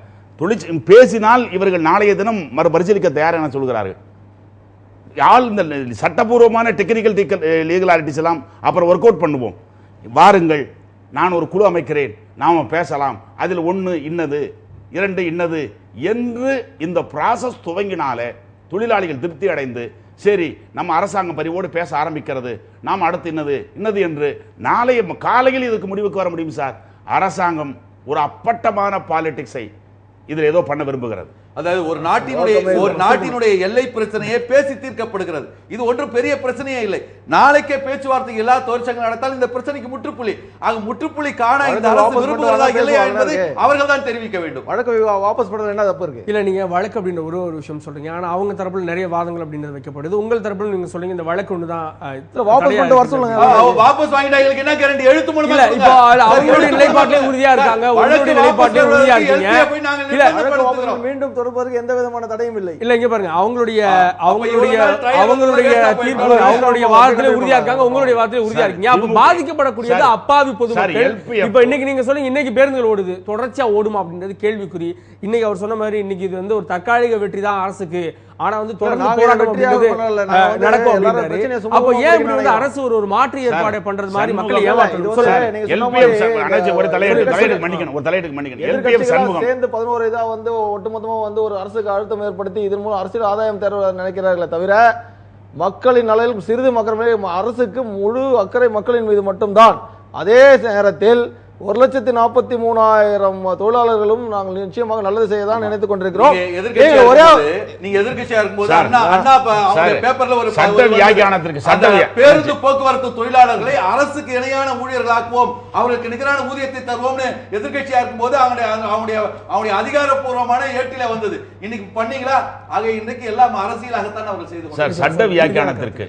பேசினால் இவர்கள் நாளைய தினம் மறுபரிசீலிக்க தயார் என சொல்கிறார்கள். இந்த சட்டபூர்வமான டெக்னிக்கல் லீகலாரிட்டிஸ் எல்லாம் அப்புறம் ஒர்க் அவுட் பண்ணுவோம், வாருங்கள், நான் ஒரு குழு அமைக்கிறேன், நாம பேசலாம், அதில் 1 இன்னது 2 இன்னது என்று இந்த ப்ராசஸ் துவங்கினாலே தொழிலாளிகள் திருப்தி அடைந்து சரி நம்ம அரசாங்கம் பரிவோடு பேச ஆரம்பிக்கிறது, நாம் அடுத்து இன்னது என்று நாளைய காலையில் இதுக்கு முடிவுக்கு வர முடியும் சார். அரசாங்கம் ஒரு அப்பட்டமான பாலிடிக்ஸை இதில் ஏதோ பண்ண விரும்புகிறது. அதாவது ஒரு நாட்டினுடைய எல்லை பிரச்சனையே பேசி தீர்க்கப்படுகிறது. இது ஒன்றும் பெரிய பிரச்சனையே இல்லை. நாளைக்கே பேச்சுவார்த்தை எல்லா தொழிற்சங்கம் நடத்தால் இந்த பிரச்சனைக்கு முற்றுப்புள்ளி. ஆக முற்றுப்புள்ளி காண இந்த அரசு விரும்புகிறதா இல்லையா என்பதை அவர்கள் தான் தெரிவிக்க வேண்டும். வழக்கு வாபஸ் பண்றது என்ன தப்பு இருக்கு? இல்ல நீங்க வழக்கு அப்படின்ற ஒரு விஷயம் சொல்றீங்க. ஆனா அவங்க தரப்புல நிறைய வாதங்கள் அப்படின்றது வைக்கப்படுது. உங்கள் தரப்புல நீங்க சொல்றீங்க இந்த வழக்கு ஒண்ணுதான் வாபஸ் பண்ணிட்டு வர சொல்லுங்க. வாபஸ் வாங்கிட்டா எங்களுக்கு என்ன கேரண்டி? எழுத்து மூலமா இல்ல இப்போ அவங்களுடைய நிலைப்பாட்டிலே உறுதியா இருக்காங்க, உங்களுடைய நிலைப்பாட்டிலே உறுதியா இருக்கீங்க. இல்ல மீண்டும் தொடர்பதற்கு எந்த விதமான தடையும் இல்லை. இல்ல இங்க பாருங்க அவங்களுடைய தீர்ப்பு அவங்களுடைய வாதத்திலே உறுதியா இருக்காங்க, உங்களுடைய வாதத்திலே உறுதியா இருக்கீங்க. அப்ப பாதிக்கப்படக்கூடியது அப்பாவி பொதுமக்கள். இப்ப இன்னைக்கு நீங்க சொல்லுங்க இன்னைக்கு பேருந்துகள் ஓடுது, தொடர்ச்சியா ஓடுமா அப்படின்றது கேள்விக்குறி. இன்னைக்கு அவர் சொன்ன மாதிரி இன்னைக்கு இது வந்து ஒரு தற்காலிக வெற்றி தான் அரசுக்கு. ஆனா வந்து தொடர்ந்து போராட்டம் அப்படிங்கிறது நடக்கும் அப்படின்றாரு. அப்ப ஏன் இப்படி வந்து அரசு ஒரு மாற்று ஏற்பாடு பண்றது மாதிரி மக்களை ஏமாற்றுறது? சேர்ந்து 11 இதா வந்து ஒட்டுமொத்தமா வந்து ஒரு அரசுக்கு அழுத்தம் ஏற்படுத்தி இதன் மூலம் அரசியல் ஆதாயம் தேர நினைக்கிறார்களே தவிர மக்களின் நலனில் சிறிது மக்கள் அரசுக்கு முழு அக்கறை மக்களின் மீது மட்டும்தான். அதே நேரத்தில் 1,43,000 தொழிலாளர்களும் நாங்கள் நிச்சயமாக நல்லது செய்யதான் நினைத்துக் கொண்டிருக்கிறோம். நீங்க எதிர்க்கட்சியா இருக்கும்போது பேப்பர்ல ஒரு பேருந்து போக்குவரத்து தொழிலாளர்களை அரசுக்கு இணையான ஊழியர்களாக்குவோம், அவர்களுக்கு நிகரான ஊதியத்தை தருவோம்னு எதிர்க்கட்சியா இருக்கும்போது அவங்களுடைய அதிகாரப்பூர்வமான ஏட்டில வந்தது. இன்னைக்கு பண்ணீங்களா? ஆக இன்னைக்கு எல்லாம் அரசியலாகத்தான் அவர்கள் செய்து சட்ட வியாக்கியானத்திற்கு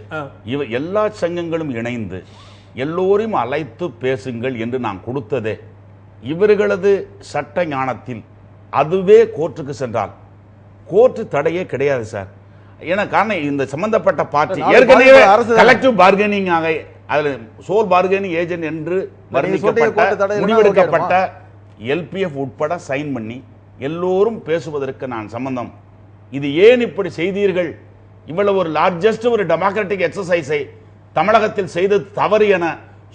எல்லா சங்கங்களும் இணைந்து எல்லோரையும் அழைத்து பேசுங்கள் என்று நான் கொடுத்ததே இவர்களது சட்ட ஞானத்தில் அதுவே கோர்ட்டுக்கு சென்றால் கோர்ட்டு தடையே கிடையாது சார். ஏன்னா காரணம் இந்த சம்பந்தப்பட்ட பார்ட்டி ஏற்கனவே கலெக்டிவ் பார்கெனிங் ஆக அதில் சோல் பார்கெனிங் ஏஜென்ட் என்று முடிவெடுக்கப்பட்ட எல்பிஎஃப் உட்பட சைன் பண்ணி எல்லோரும் பேசுவதற்கு நான் சம்பந்தம். இது ஏன் இப்படி செய்தீர்கள்? இவ்வளவு ஒரு லார்ஜஸ்ட் ஒரு டெமோக்ராட்டிக் எக்ஸசைஸை தமிழகத்தில் செய்தது தவறு என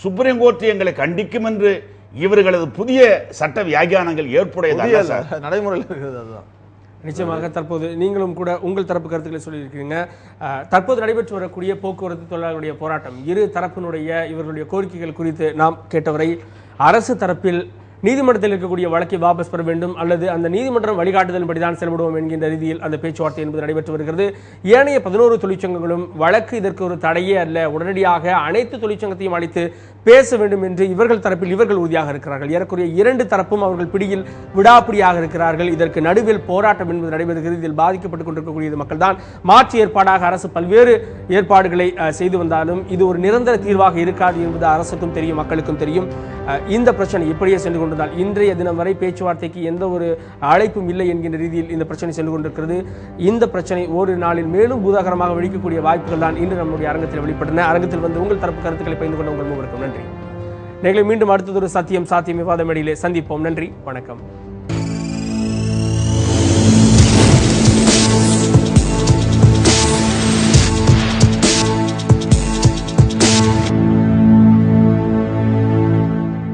சுப்ரீம் கோர்ட் எங்களை கண்டிக்கும் என்று இவர்களது புதிய சட்ட வியாக்கியானங்கள் ஏற்புடையதாக நடைமுறையில் இருக்கிறது. நிச்சயமாக தற்போது நீங்களும் கூட உங்கள் தரப்பு கருத்துக்களை சொல்லியிருக்கிறீங்க. தற்போது நடைபெற்று வரக்கூடிய போக்குவரத்து தொழிலாளர்களுடைய போராட்டம் இரு தரப்பினுடைய இவர்களுடைய கோரிக்கைகள் குறித்து நாம் கேட்டவரை அரசு தரப்பில் நீதிமன்றத்தில் இருக்கக்கூடிய வழக்கை வாபஸ் பெற வேண்டும் அல்லது அந்த நீதிமன்றம் வழிகாட்டுதலின்படிதான் செயல்படுவோம் என்கின்ற ரீதியில் அந்த பேச்சுவார்த்தை என்பது நடைபெற்று வருகிறது. ஏனைய 11 தொழிற்சங்கங்களும் வழக்கு இதற்கு ஒரு தடையே அல்ல, உடனடியாக அனைத்து தொழிற்சங்கத்தையும் அழைத்து பேச வேண்டும் என்று இவர்கள் தரப்பில் இவர்கள் உறுதியாக இருக்கிறார்கள். ஏறக்குறைய 2 தரப்பும் அவர்கள் பிடியில் விடாப்பிடியாக இருக்கிறார்கள். இதற்கு நடுவில் போராட்டம் என்பது நடைபெறுகிறது. இதில் பாதிக்கப்பட்டுக் கொண்டிருக்கக்கூடிய மக்கள் தான். மாற்று ஏற்பாடாக அரசு பல்வேறு ஏற்பாடுகளை செய்து வந்தாலும் இது ஒரு நிரந்தர தீர்வாக இருக்காது என்பது அரசுக்கும் தெரியும், மக்களுக்கும் தெரியும். இந்த பிரச்சனை இப்படியே சென்று கொண்டதால் இன்றைய தினம் வரை பேச்சுவார்த்தைக்கு எந்த ஒரு அழைப்பும் இல்லை என்கின்ற ரீதியில் இந்த பிரச்சனை சென்று கொண்டிருக்கிறது. இந்த பிரச்சனை ஒரு நாளில் மேலும் பூதாகரமாக வெடிக்கக்கூடிய வாய்ப்புகள் தான் இன்று நம்முடைய அரங்கத்தில் வெளிப்பட்டன. அரங்கத்தில் வந்து உங்கள் தரப்பு கருத்துக்களை பகிர்ந்து கொண்ட உங்கள் மூவருக்கும் நன்றி. நீங்களை மீண்டும் அடுத்ததொரு சத்தியம் சாத்தியம் விவாத மேடையிலே சந்திப்போம். நன்றி, வணக்கம்.